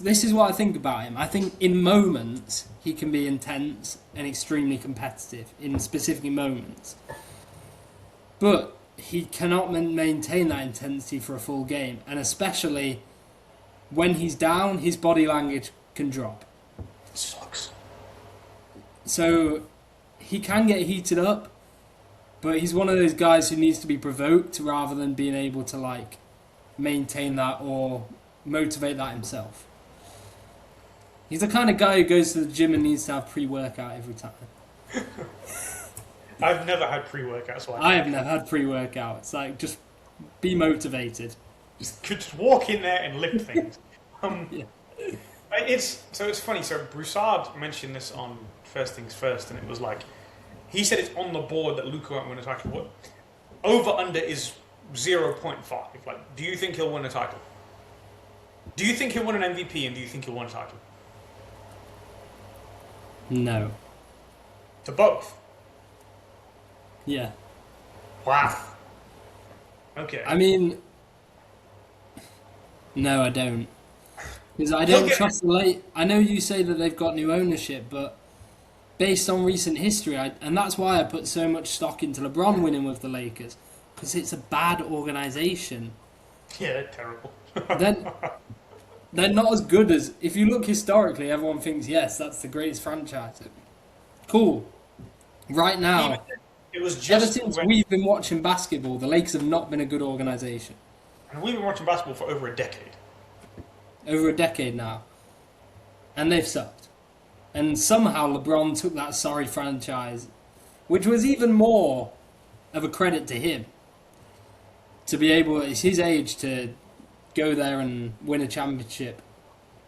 This is what I think about him. I think in moments he can be intense and extremely competitive in specific moments. But he cannot maintain that intensity for a full game. And especially when he's down, his body language can drop. It sucks. So he can get heated up, but he's one of those guys who needs to be provoked rather than being able to like maintain that or motivate that himself. He's the kind of guy who goes to the gym and needs to have pre-workout every time. I've never had pre-workout, so I have never had pre-workout. It's like, just be motivated. Just walk in there and lift things. Yeah. It's funny. So Broussard mentioned this on First Things First, and it was like he said it's on the board that Luka won't win a title. What over under is 0.5. Like, do you think he'll win a title? Do you think he'll win an MVP, and do you think he'll win a title? No. To both. Yeah. Wow. Okay. I mean, no, I don't. Because I don't trust the late. I know you say that they've got new ownership, but based on recent history, and that's why I put so much stock into LeBron winning with the Lakers, because it's a bad organization. Yeah, they're terrible. They're not as good as... If you look historically, everyone thinks, yes, that's the greatest franchise. Cool. Right now, It was ever just since when, we've been watching basketball, the Lakers have not been a good organisation. and we've been watching basketball for over a decade. Over a decade now. And they've sucked. And somehow LeBron took that sorry franchise, which was even more of a credit to him. To be able, at his age, to go there and win a championship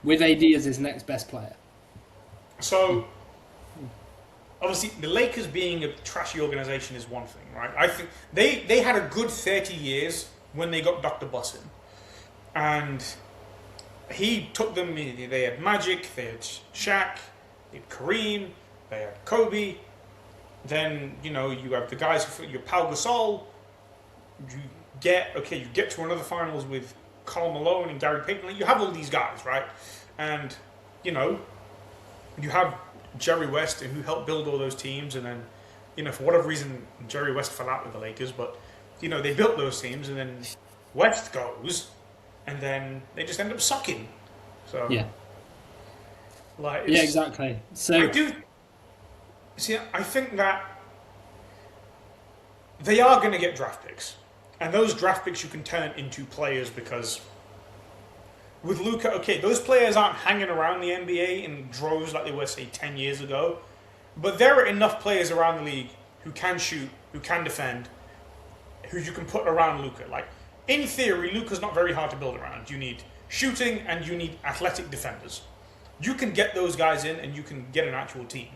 with AD as his next best player. So, obviously, the Lakers being a trashy organization is one thing, right? I think they had a good 30 years when they got Dr. Bussin. And he took them, they had Magic, they had Shaq, they had Kareem, they had Kobe. Then, you have the guys, your Pau Gasol. You get to another finals with Karl Malone and Gary Payton. Like, you have all these guys, right? And, you have Jerry West, who helped build all those teams, and then, for whatever reason, Jerry West fell out with the Lakers, but, they built those teams, and then West goes, and then they just end up sucking. So, Yeah. like, Yeah, exactly. So I think that they are going to get draft picks. And those draft picks you can turn into players because with Luka, okay, those players aren't hanging around the NBA in droves like they were, say, 10 years ago. But there are enough players around the league who can shoot, who can defend, who you can put around Luka. Like, in theory, Luka's not very hard to build around. You need shooting and you need athletic defenders. You can get those guys in and you can get an actual team.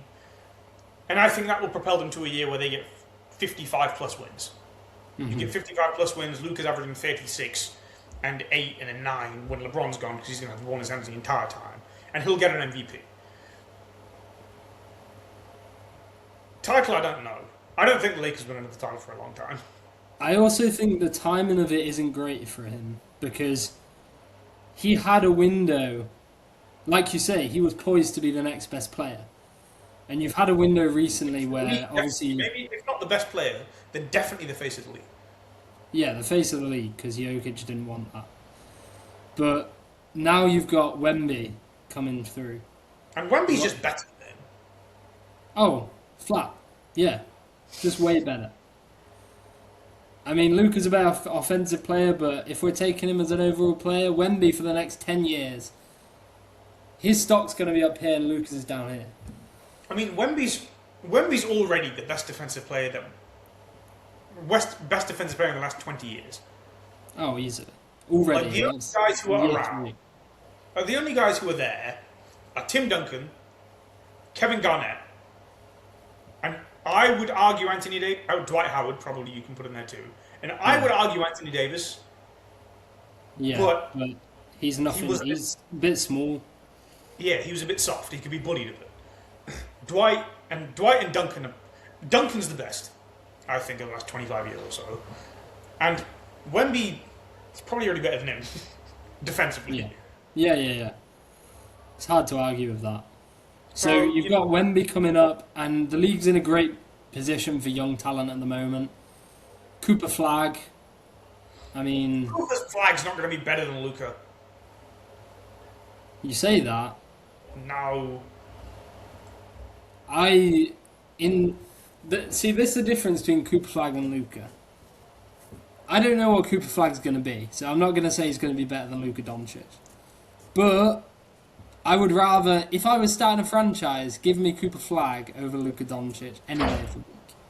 And I think that will propel them to a year where they get 55 plus wins. You get 55 plus wins. Luka's averaging 36 and 8 and a 9 when LeBron's gone because he's going to have the ball in his hands the entire time. And he'll get an MVP. Title, I don't know. I don't think the Lakers win another title for a long time. I also think the timing of it isn't great for him because he had a window like you say, he was poised to be the next best player. And you've had a window recently where obviously, Maybe if not the best player, then definitely the face of the league. yeah, the face of the league because Jokic didn't want that. But now you've got Wemby coming through. And Wemby's just better than him. Oh, flat, yeah, just way better. I mean, Luka's a better offensive player, but if we're taking him as an overall player, Wemby for the next 10 years, his stock's going to be up here and Luka's is down here. I mean, Wemby's already the best defensive player best defensive player in the last 20 years. Oh, easily. Already. Like, the only guys who are around, the only guys who are there are Tim Duncan, Kevin Garnett, and I would argue Dwight Howard, probably you can put in there too. And I would argue Anthony Davis. Yeah, but he's nothing. He's a bit small. Yeah, he was a bit soft. He could be bullied a bit. Dwight and Duncan. Duncan's the best, I think, in the last 25 years or so. And Wemby is probably already better than him, defensively. Yeah. It's hard to argue with that. So you've got Wemby coming up, and the league's in a great position for young talent at the moment. Cooper Flag. I mean, Cooper's Flag's not going to be better than Luka. You say that. No. See, this is the difference between Cooper Flag and Luka. I don't know what Cooper Flag's going to be, so I'm not going to say he's going to be better than Luka Doncic. But I would rather, if I was starting a franchise, give me Cooper Flag over Luka Doncic any day of the week.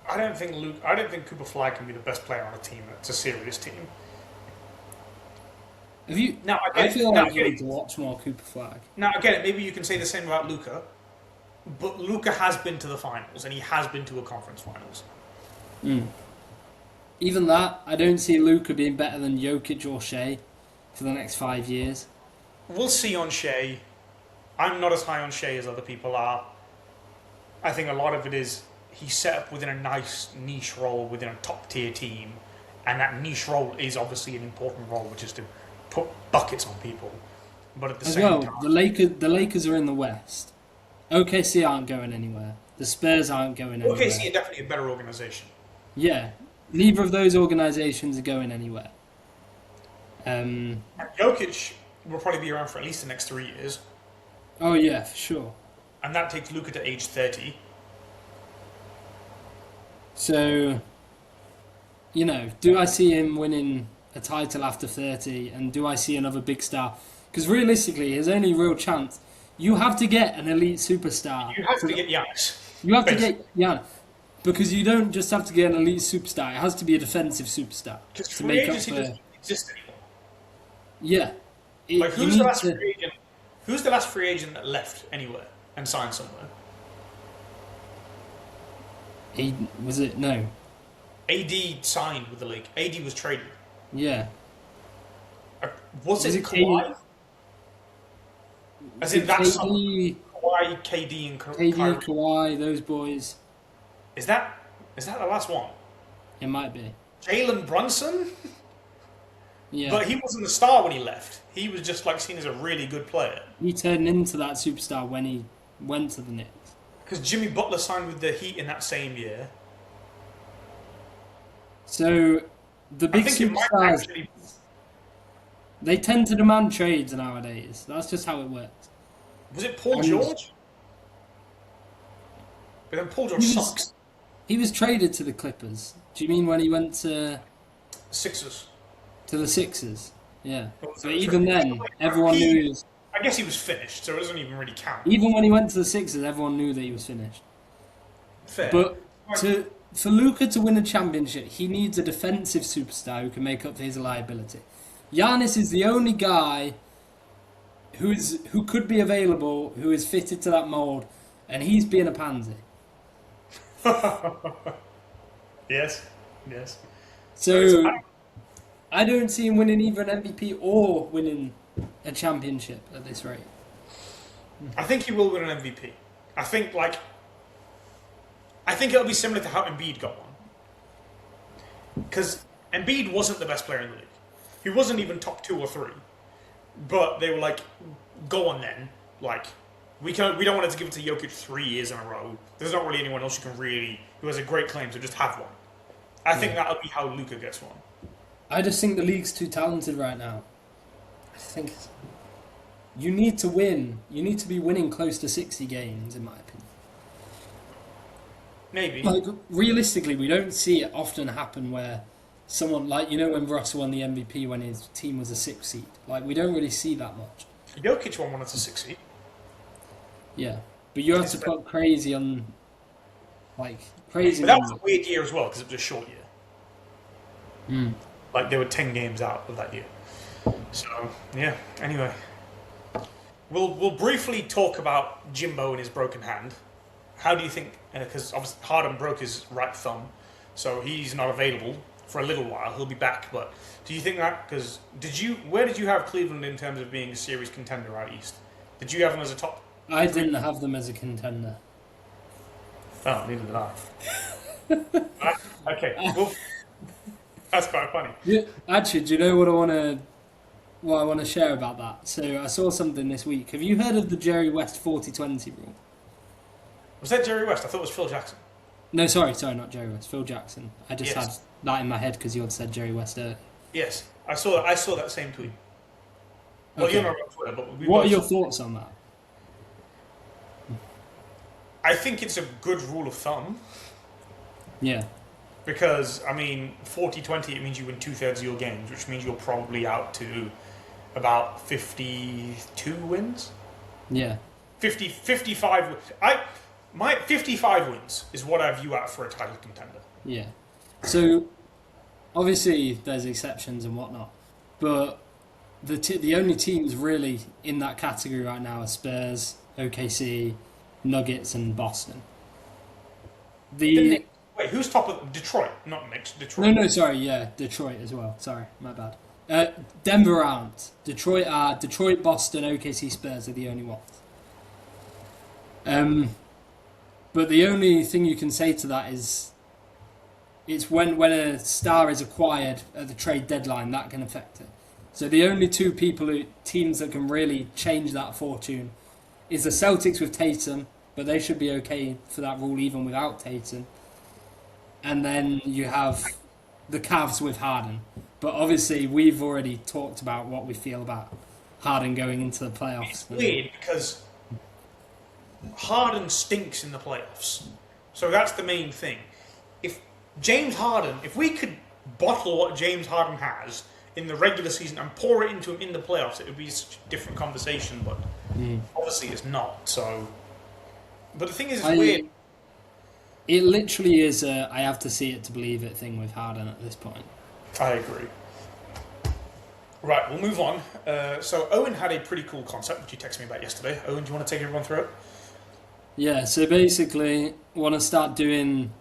I don't think Cooper Flag can be the best player on a team that's a serious team. I feel like you need to watch more Cooper Flag. Now, I get it. Maybe you can say the same about Luka, but Luka has been to the finals, and he has been to a conference finals. Even that, I don't see Luka being better than Jokic or Shea for the next 5 years. We'll see on Shea. I'm not as high on Shea as other people are. I think a lot of it is he's set up within a nice niche role within a top-tier team, and that niche role is obviously an important role, which is to put buckets on people. But at the same time, the Lakers are in the West. OKC aren't going anywhere. The Spurs aren't going anywhere. OKC are definitely a better organisation. Yeah, neither of those organisations are going anywhere. And Jokic will probably be around for at least the next 3 years. Oh yeah, for sure. And that takes Luka to age 30. So, do I see him winning a title after 30, and do I see another big star? Because realistically, his only real chance, you have to get an elite superstar. You have to get Giannis. You have to get Giannis. Because you don't just have to get an elite superstar, it has to be a defensive superstar. Because to free make up agency for... doesn't exist anymore. Yeah. Who's the last free agent? Who's the last free agent that left anywhere and signed somewhere? No. AD signed with the league. AD was traded. Yeah. Was it Kawhi? As in that summer, Kawhi, KD, and Kyrie. KD, Kawhi, those boys. Is that the last one? It might be. Jalen Brunson? Yeah. But he wasn't the star when he left. He was just seen as a really good player. He turned into that superstar when he went to the Knicks. Because Jimmy Butler signed with the Heat in that same year. So, the big superstars, they tend to demand trades nowadays. That's just how it works. Was it Paul George? But then Paul George sucks. He was traded to the Clippers. Do you mean when he went to... Sixers. To the Sixers, yeah. But even then, everyone knew he was... I guess he was finished, so it doesn't even really count. Even when he went to the Sixers, everyone knew that he was finished. Fair. But for Luka to win a championship, he needs a defensive superstar who can make up for his liability. Giannis is the only guy who could be available, who is fitted to that mould, and he's being a pansy. Yes. So, I don't see him winning either an MVP or winning a championship at this rate. I think he will win an MVP. I think it'll be similar to how Embiid got one. Because Embiid wasn't the best player in the league. He wasn't even top 2 or 3. But they were like, go on then. Like, we don't want it to give it to Jokic 3 years in a row. There's not really anyone else who has a great claim to just have one. I think that'll be how Luka gets one. I just think the league's too talented right now. I think you need to win. You need to be winning close to 60 games, in my opinion. Maybe. Like, realistically, we don't see it often happen where someone, like, when Russ won the MVP when his team was a 6th seed. Like, we don't really see that much. Jokic won one as a 6th seed. Yeah. But you have to put crazy on, crazy. But that was a weird year as well, because it was a short year. Mm. Like, they were 10 games out of that year. So, yeah, anyway. We'll briefly talk about Jimbo and his broken hand. How do you think, because obviously Harden broke his right thumb, so he's not available for a little while. He'll be back, but do you think that, because where did you have Cleveland in terms of being a series contender out east? Did you have them as a top? I didn't have them as a contender. Oh, neither did I. Okay, well, that's quite funny. Yeah, actually, do you know what I want to share about that? So I saw something this week. Have you heard of the Jerry West 40-20 rule? Was that Jerry West? I thought it was Phil Jackson. No, sorry, not Jerry West. Phil Jackson. I just Yes. had that in my head because you had said Jerry West earlier. Yes, I saw that same tweet. Well, Okay. you're not on Twitter, but What are your thoughts on that? I think it's a good rule of thumb. Yeah. Because, 40-20, it means you win 2/3 of your games, which means you're probably out to about 52 wins? Yeah. 55. 55 wins is what I view out for a title contender. Yeah. So, obviously, there's exceptions and whatnot, but the only teams really in that category right now are Spurs, OKC, Nuggets, and Boston. Wait, who's top of Detroit? Not Knicks, Detroit. No, sorry, yeah, Detroit as well. Sorry, my bad. Denver aren't. Detroit, Boston, OKC, Spurs are the only ones. But the only thing you can say to that is it's when a star is acquired at the trade deadline, that can affect it. So the only two teams that can really change that fortune is the Celtics with Tatum, but they should be okay for that rule even without Tatum. And then you have the Cavs with Harden. But obviously we've already talked about what we feel about Harden going into the playoffs. It's weird because Harden stinks in the playoffs. So that's the main thing. If we could bottle what James Harden has in the regular season and pour it into him in the playoffs, it would be such a different conversation, but obviously it's not. So, but the thing is, it's weird. It literally is a I have to see it to believe it thing with Harden at this point. I agree. Right, we'll move on. So Owen had a pretty cool concept, which you texted me about yesterday. Owen, do you want to take everyone through it? Yeah, so basically, I want to start doing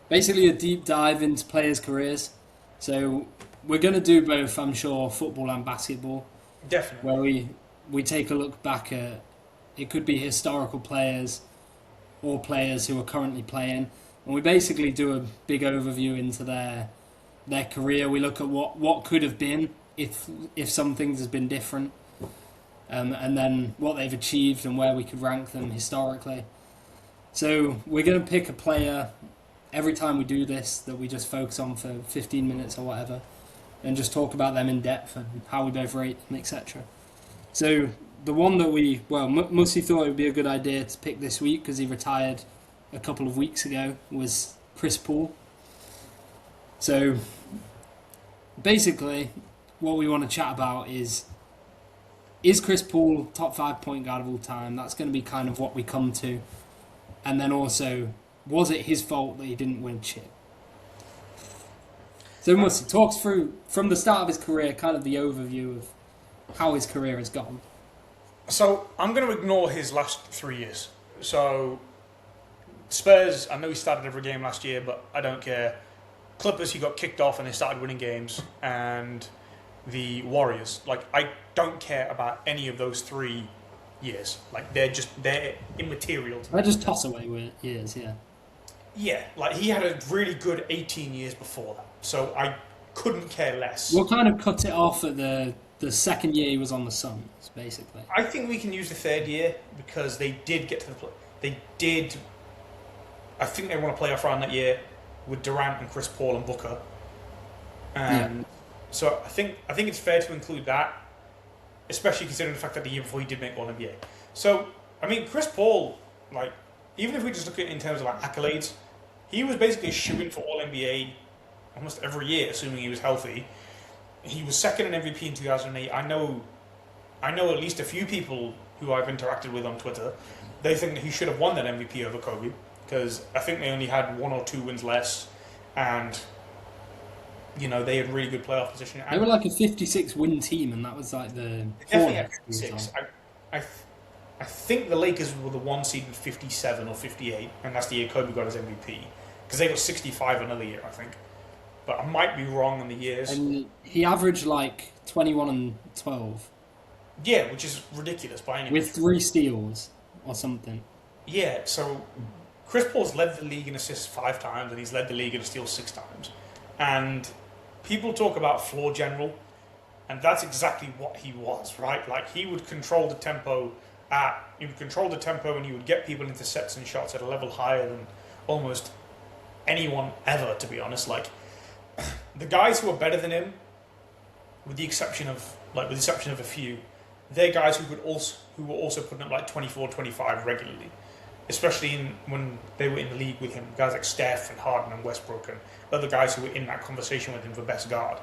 basically a deep dive into players' careers. So we're going to do both, I'm sure, football and basketball. Definitely. Where we take a look back at, it could be historical players or players who are currently playing. And we basically do a big overview into their career. We look at what could have been if some things has been different. And then what they've achieved and where we could rank them historically. So we're going to pick a player every time we do this that we just focus on for 15 minutes or whatever, and just talk about them in depth and how we both rate them, etc. So the one that Mussy thought it would be a good idea to pick this week because he retired a couple of weeks ago was Chris Paul. So basically what we want to chat about is Chris Paul top 5 point guard of all time? That's going to be kind of what we come to. And then also, was it his fault that he didn't win a chip? So Mussy talks through, from the start of his career, kind of the overview of how his career has gone. So I'm going to ignore his last 3 years. So Spurs, I know he started every game last year, but I don't care. Clippers, he got kicked off and they started winning games. And the Warriors, I don't care about any of those 3 years. They're immaterial to me. I just toss away with years, yeah. Yeah, he had a really good 18 years before that. So I couldn't care less. We'll kind of cut it off at the the second year he was on the Suns, basically. I think we can use the third year because they did get to the they did. I think they won a playoff round that year with Durant and Chris Paul and Booker, and so I think it's fair to include that, especially considering the fact that the year before he did make All NBA. So I mean, Chris Paul, like, even if we just look at it in terms of like accolades, he was basically a shoo-in for All NBA almost every year, assuming he was healthy. He was second in MVP in 2008. I know at least a few people who I've interacted with on Twitter. They think that he should have won that MVP over Kobe because I think they only had 1 or 2 wins less, and they had really good playoff position. They were like a 56 win team, and that was like the definitely had 56. I think the Lakers were the 1 seed in 57 or 58, and that's the year Kobe got his MVP because they got 65 another year, I think. But I might be wrong on the years. And he averaged like 21 and 12. Yeah, which is ridiculous by any with 3 steals or something. Yeah, so Chris Paul's led the league in assists 5 times, and he's led the league in steals 6 times. And people talk about floor general, and that's exactly what he was, right? Like, he would control the tempo and he would get people into sets and shots at a level higher than almost anyone ever, to be honest. Like, the guys who are better than him, with the exception of a few, they're guys who were also putting up like 24, 25 regularly, especially when they were in the league with him. Guys like Steph and Harden and Westbrook and other guys who were in that conversation with him for best guard.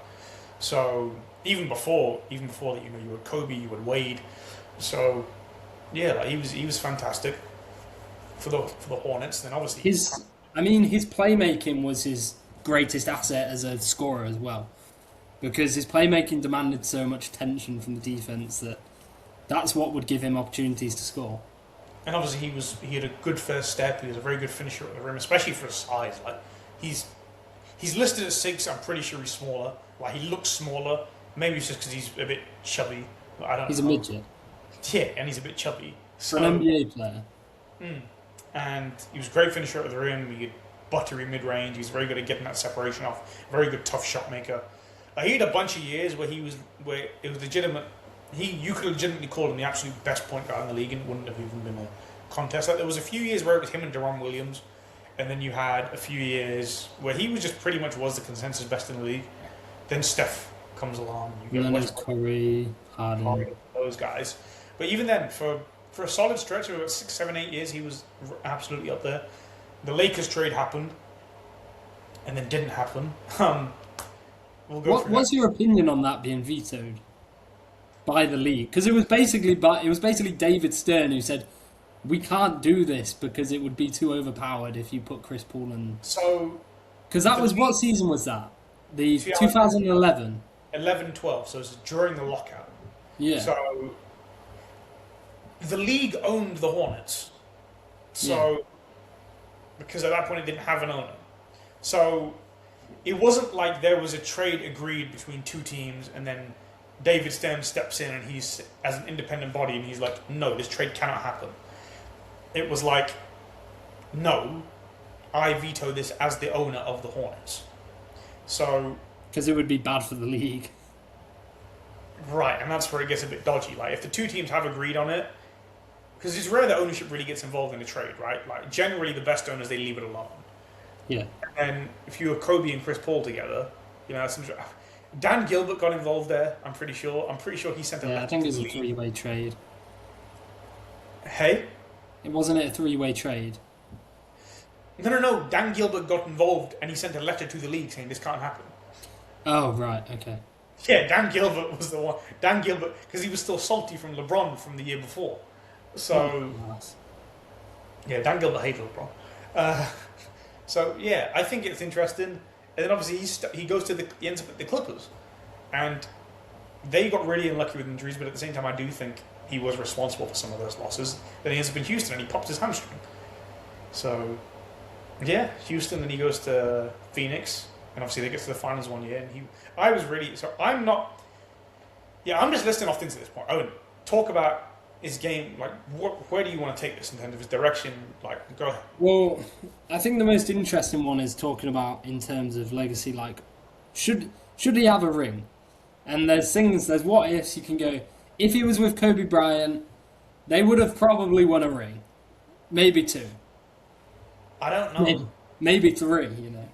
So even before that, you had Kobe, you had Wade. So yeah, like he was fantastic for the Hornets. Then obviously his playmaking was his greatest asset as a scorer as well, because his playmaking demanded so much attention from the defense that's what would give him opportunities to score. And obviously he had a good first step. He was a very good finisher at the rim, especially for his size. Like, he's listed at 6. I'm pretty sure he's smaller. Like, he looks smaller. Maybe it's just because he's a bit chubby. I don't know. He's a midget. Yeah, and he's a bit chubby. For an NBA player. And he was a great finisher at the rim. He had buttery mid-range. He was very good at getting that separation off. Very good tough shot maker. He had a bunch of years where it was legitimate. You could legitimately call him the absolute best point guard in the league, and it wouldn't have even been a contest. Like, there was a few years where it was him and Deron Williams, and then you had a few years where he was just pretty much was the consensus best in the league. Then Steph comes along. And then there's Curry, Harden, those guys. But even then, for a solid stretch of about 6, 7, 8 years, he was absolutely up there. The Lakers trade happened, and then didn't happen. What's your opinion on that being vetoed by the league? Because it was basically David Stern who said we can't do this because it would be too overpowered if you put Chris Paul and because that was what season was that? The 2011. 11-12, so it's during the lockout. Yeah. So the league owned the Hornets. So because at that point it didn't have an owner. So it wasn't like there was a trade agreed between 2 teams and then David Stern steps in and he's as an independent body and he's like, no, this trade cannot happen. It was like, no, I veto this as the owner of the Hornets. So because it would be bad for the league. Right, and that's where it gets a bit dodgy. Like, if the 2 teams have agreed on it, because it's rare that ownership really gets involved in a trade, right? Like, generally the best owners, they leave it alone. Yeah. And if you have Kobe and Chris Paul together, that's interesting. Dan Gilbert got involved there, I'm pretty sure. I'm pretty sure he sent a letter. I think to it was the a league. 3-way trade. Hey? It wasn't a 3-way trade. No. Dan Gilbert got involved and he sent a letter to the league saying this can't happen. Oh, right, okay. Yeah, Dan Gilbert was the one. Dan Gilbert, because he was still salty from LeBron from the year before. So, nice. Yeah, Dan Gilbert hated LeBron. So yeah, I think it's interesting. And then obviously he ends up at the Clippers, and they got really unlucky with injuries. But at the same time, I do think he was responsible for some of those losses. Then he ends up in Houston and he popped his hamstring. So yeah, Houston. Then he goes to Phoenix, and obviously they get to the finals one year. And I'm just listing off things at this point. Owen, talk about his game. Like, where do you want to take this in terms of his direction? Like, go ahead. Well, I think the most interesting one is talking about in terms of legacy. Like, should he have a ring? And there's what ifs you can go. If he was with Kobe Bryant, they would have probably won a ring, maybe two, I don't know. maybe three. You know,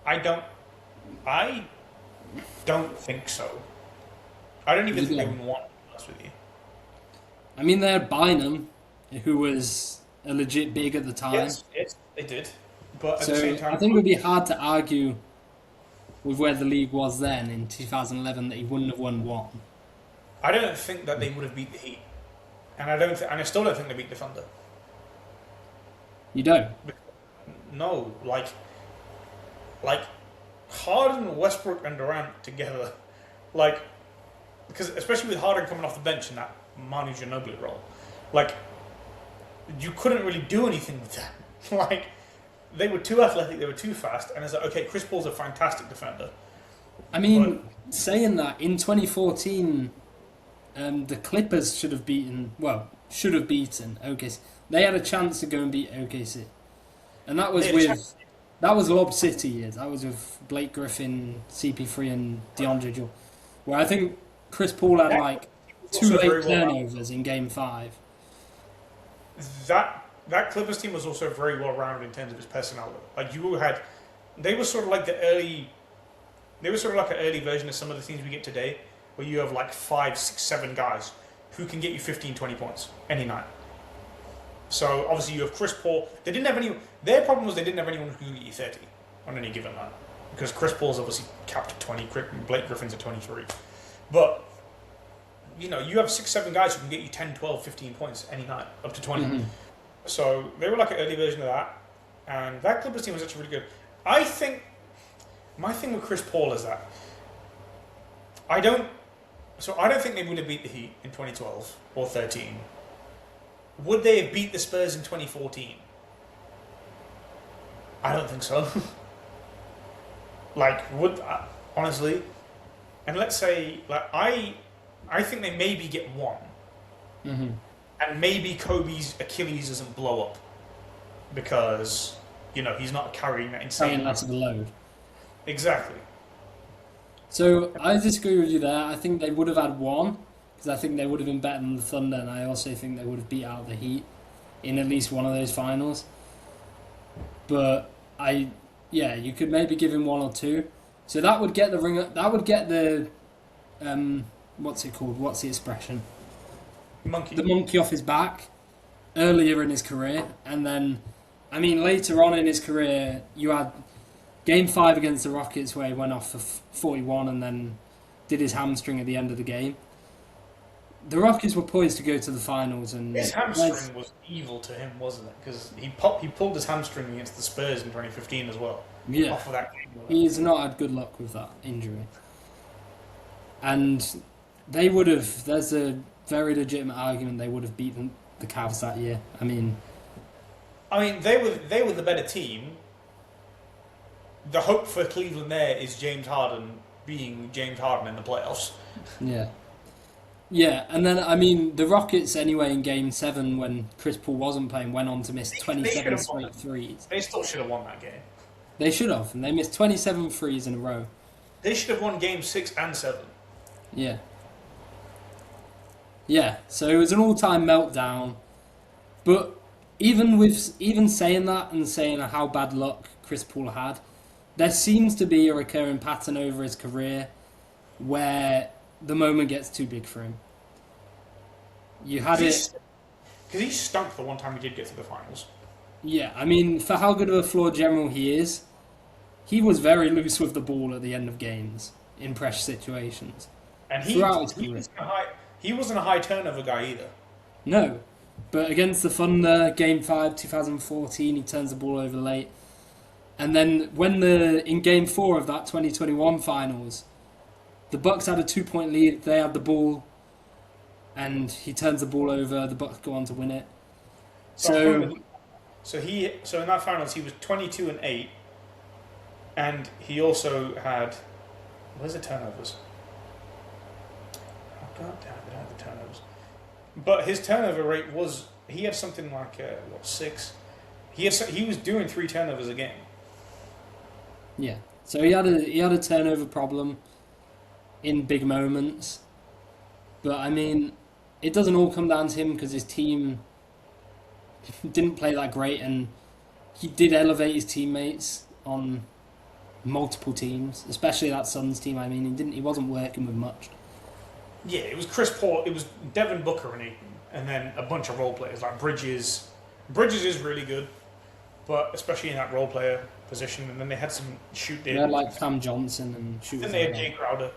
I don't. I don't think so. I don't even think they would want. To be honest with you. I mean, they had Bynum, who was a legit big at the time. Yes, they did. But at So the same time, I think it would be hard to argue with where the league was then in 2011 that he wouldn't have won one. I don't think that they would have beat the Heat, and I still don't think they beat the Thunder. You don't? No, like Harden, Westbrook, and Durant together, like, because especially with Harden coming off the bench in that Manu Ginobili role, like, you couldn't really do anything with that. Like, they were too athletic, they were too fast, and it's like, okay, Chris Paul's a fantastic defender. I mean, saying that, in 2014, the Clippers should have beaten OKC. They had a chance to go and beat OKC. And that was that was Lob City years. That was with Blake Griffin, CP3 and DeAndre Jordan. Where I think Chris Paul had like 2 late turnovers in Game 5. That Clippers team was also very well rounded in terms of its personnel. Like they were sort of like an early version of some of the teams we get today, where you have like 5, 6, 7 guys who can get you 15, 20 points any night. So obviously you have Chris Paul. They didn't have any. Their problem was they didn't have anyone who could get you 30 on any given night, because Chris Paul's obviously capped at 20. Blake Griffin's at 23. But you have 6, 7 guys who can get you 10, 12, 15 points any night, up to 20. Mm-hmm. So they were like an early version of that, and that Clippers team was actually really good. I think my thing with Chris Paul is that I don't think they would have beat the Heat in 2012 or 13. Would they have beat the Spurs in 2014? I don't think so. Honestly, and let's say I think they maybe get one. Mm-hmm. And maybe Kobe's Achilles doesn't blow up because, he's not carrying that insane amount of load. Exactly. So I disagree with you there. I think they would have had one, because I think they would have been better than the Thunder, and I also think they would have beat out the Heat in at least one of those finals. But you could maybe give him 1 or 2. So that would get the ring. That would get the what's it called? What's the expression? Monkey. The monkey off his back earlier in his career, and then, I mean, later on in his career, you had Game 5 against the Rockets where he went off for 41 and then did his hamstring at the end of the game. The Rockets were poised to go to the finals, and his hamstring was evil to him, wasn't it? Because he pulled his hamstring against the Spurs in 2015 as well. Yeah, off of that game. He's not had good luck with that injury, and they would have. There's a very legitimate argument they would have beaten the Cavs that year. I mean, they were the better team. The hope for Cleveland there is James Harden being James Harden in the playoffs. Yeah, and then, the Rockets anyway in Game 7, when Chris Paul wasn't playing, went on to miss 27 straight threes. They still should have won that game. They should have, and they missed 27 threes in a row. They should have won Game 6 and 7. Yeah. Yeah, so it was an all-time meltdown. But even saying that and saying how bad luck Chris Paul had, there seems to be a recurring pattern over his career where the moment gets too big for him. You had it... Because he stunk the one time he did get to the finals. Yeah, for how good of a floor general he is, he was very loose with the ball at the end of games in pressure situations. And he wasn't a high turnover guy either. No, but against the Thunder, Game 5, 2014, he turns the ball over late. And then in Game 4 of that 2021 finals, the Bucks had a 2-point lead. They had the ball, and he turns the ball over. The Bucks go on to win it. So in that finals he was 22-8, and he also had, where's the turnovers? Oh god damn it! I had the turnovers. But his turnover rate was, he had something like 6. He was doing 3 turnovers a game. Yeah. So he had a turnover problem. in big moments. But I mean, it doesn't all come down to him because his team didn't play that great, and he did elevate his teammates on multiple teams, especially that Suns team. I mean, he wasn't working with much. Yeah, it was Chris Paul, it was Devin Booker and then a bunch of role players like Bridges. Bridges is really good, but especially in that role player position. And then they had some shoot. They had like Cam Johnson and shooters. Then they had like Jay Crowder.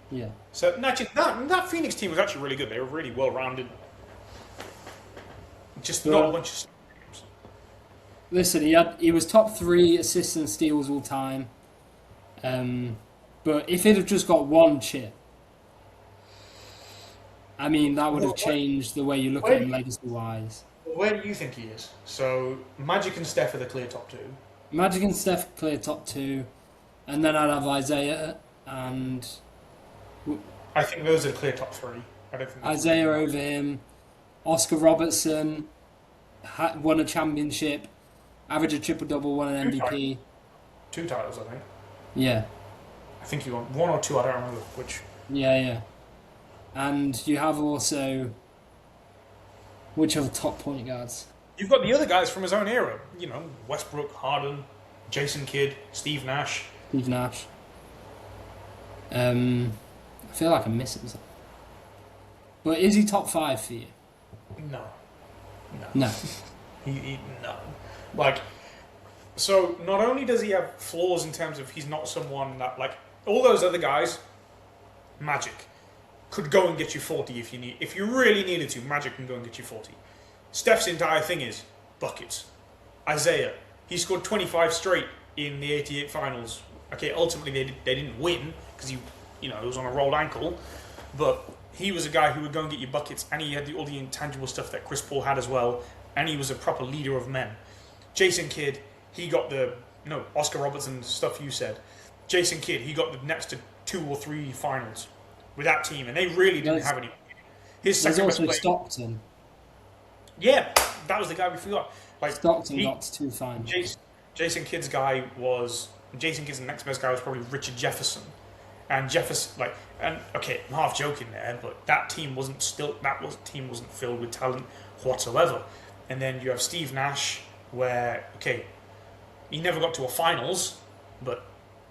Yeah. So that Phoenix team was actually really good. They were really well rounded. Just not a bunch of. Listen, he was top 3 assists and steals all time. But if he'd have just got one chip, I mean, that would have changed the way you look at him legacy-wise. Where do you think he is? So Magic and Steph are the clear top 2. Magic and Steph clear top 2, and then I'd have Isaiah and. I think those are the clear top 3. I don't think Isaiah over him. Oscar Robertson won a championship, averaged a triple-double, won an MVP. 2 titles, I think. Yeah. I think he won 1 or 2, I don't remember which. Yeah. And you have also... Which are the top point guards? You've got the other guys from his own era. You know, Westbrook, Harden, Jason Kidd, Steve Nash. I feel like I'm missing something. But is he top 5 for you? No. No. No. Like, so not only does he have flaws in terms of he's not someone that, like, all those other guys, Magic, could go and get you 40 if you really needed to. Magic can go and get you 40. Steph's entire thing is buckets. Isaiah, he scored 25 straight in the 88 finals. Okay, ultimately they didn't win because it was on a rolled ankle, but he was a guy who would go and get you buckets, and he had all the intangible stuff that Chris Paul had as well, and he was a proper leader of men. Jason Kidd, he got Oscar Robertson stuff you said. Jason Kidd, he got the next to 2 or 3 finals with that team, and they really didn't have any. There's also Stockton. Yeah, that was the guy we forgot. Like Stockton got to 2 finals. Jason Kidd's next best guy was probably Richard Jefferson, and Jefferson I'm half joking there, but that team wasn't filled with talent whatsoever. And then you have Steve Nash, where he never got to a finals, but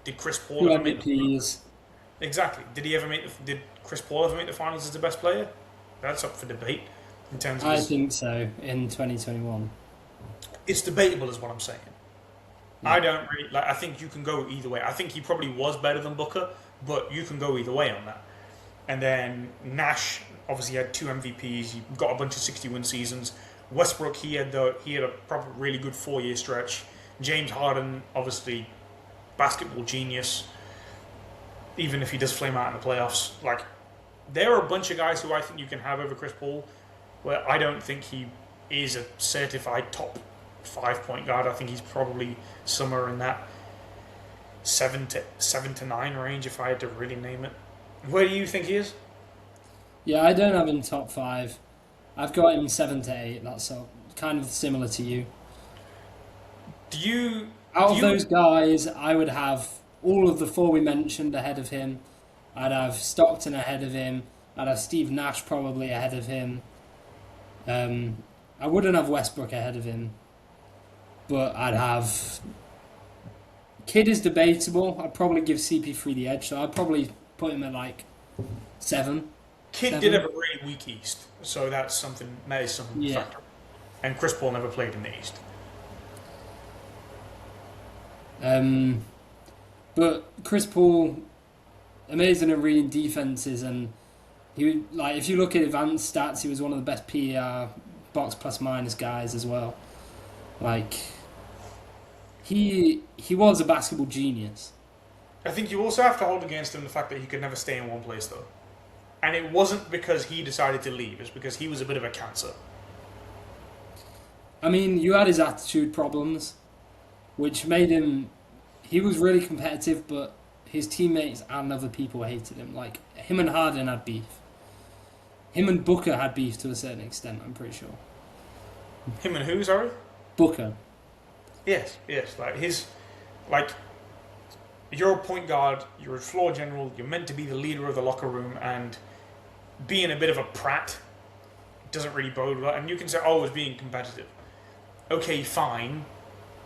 did Chris Paul ever make the finals? Exactly. Did Chris Paul ever make the finals as the best player? That's up for debate. In terms of I think so in 2021. It's debatable, is what I'm saying. Yeah. I don't really I think you can go either way. I think he probably was better than Booker, but you can go either way on that. And then Nash obviously had 2 MVPs. He got a bunch of 60-win seasons. Westbrook, he had a proper really good 4-year stretch. James Harden, obviously, basketball genius. Even if he does flame out in the playoffs, there are a bunch of guys who I think you can have over Chris Paul, where I don't think he is a certified top 5 point guard. I think he's probably somewhere in that 7 to 9 range, if I had to really name it. Where do you think he is? Yeah, I don't have him top 5. I've got him 7 to 8. That's kind of similar to you. Out of those guys, I would have all of the 4 we mentioned ahead of him. I'd have Stockton ahead of him. I'd have Steve Nash probably ahead of him. I wouldn't have Westbrook ahead of him. But I'd have... Kidd is debatable. I'd probably give CP3 the edge, so I'd probably put him at 7. Kidd did have a really weak East, so that is something factor. And Chris Paul never played in the East. But Chris Paul, amazing at reading defenses, and he if you look at advanced stats, he was one of the best PER box plus minus guys as well. He was a basketball genius. I think you also have to hold against him the fact that he could never stay in one place, though. And it wasn't because he decided to leave, it's because he was a bit of a cancer. I mean, you had his attitude problems, which made him... He was really competitive, but his teammates and other people hated him. Him and Harden had beef. Him and Booker had beef to a certain extent, I'm pretty sure. Him and who, sorry? Booker. Yes. you're a point guard, you're a floor general, you're meant to be the leader of the locker room, and being a bit of a prat doesn't really bode well. And you can say, oh, it's being competitive. Okay, fine,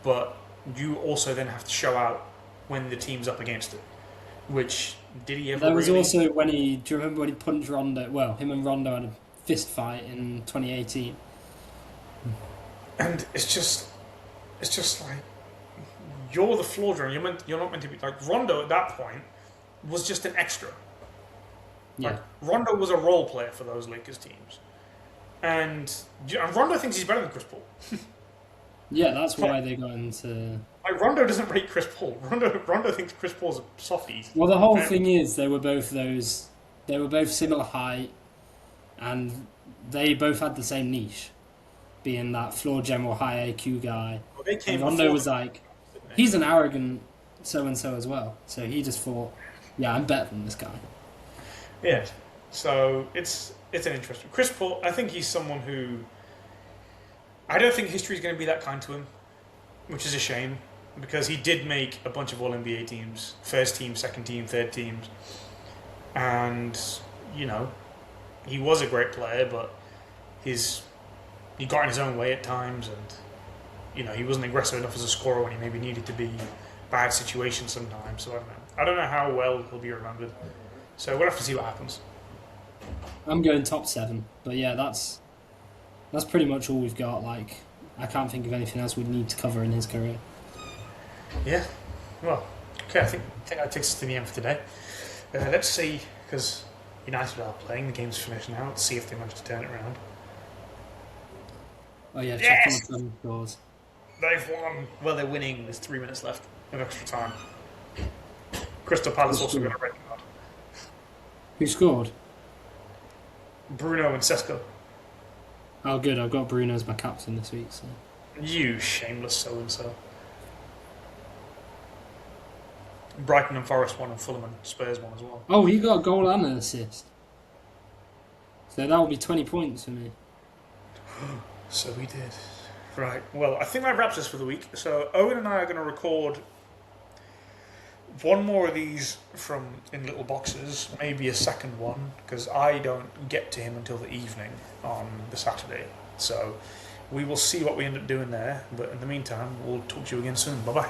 but you also then have to show out when the team's up against it. Which, did he ever There was really? also when do you remember when he punched Rondo? Well, him and Rondo had a fist fight in 2018. And it's just like, you're the floor general. You're not meant to be like Rondo at that point was just an extra. Yeah. Like, Rondo was a role player for those Lakers teams, and Rondo thinks he's better than Chris Paul. Yeah, that's why they got into. Like, Rondo doesn't rate Chris Paul. Rondo thinks Chris Paul's a softie. Well, the whole thing is they were both similar height, and they both had the same niche, being that floor general, high IQ guy. Well, they came And Rondo before was like, he's an arrogant so and so as well. So he just thought, yeah, I'm better than this guy. Yeah. So it's an interesting. Chris Paul, I think he's someone who. I don't think history's going to be that kind to him, which is a shame, because he did make a bunch of All-NBA teams, first team, second team, third teams, and, you know, he was a great player, but he got in his own way at times, and, you know, he wasn't aggressive enough as a scorer when he maybe needed to be. Bad situations sometimes, so I don't know. I don't know how well he'll be remembered, so we'll have to see what happens. I'm going top 7, but yeah, that's pretty much all we've got. Like, I can't think of anything else we'd need to cover in his career. Yeah. Well, okay. I think that takes us to the end for today. Let's see, because United are playing. The game's finished now. Let's see if they manage to turn it around. Oh yeah, Yes! check on scores. They've won. Well, they're winning. There's 3 minutes left of extra time. Crystal Palace also got a red card. Who scored? Bruno and Sesko. Oh, good. I've got Bruno as my captain this week. So. You shameless so-and-so. Brighton and Forest won, and Fulham and Spurs won as well. Oh, he got a goal and an assist. So that will be 20 points for me. So we did. Right. Well, I think that wraps us for the week. So Owen and I are going to record one more of these from in little boxes, maybe a second one, because I don't get to him until the evening on the Saturday. So we will see what we end up doing there. But in the meantime, we'll talk to you again soon. Bye-bye.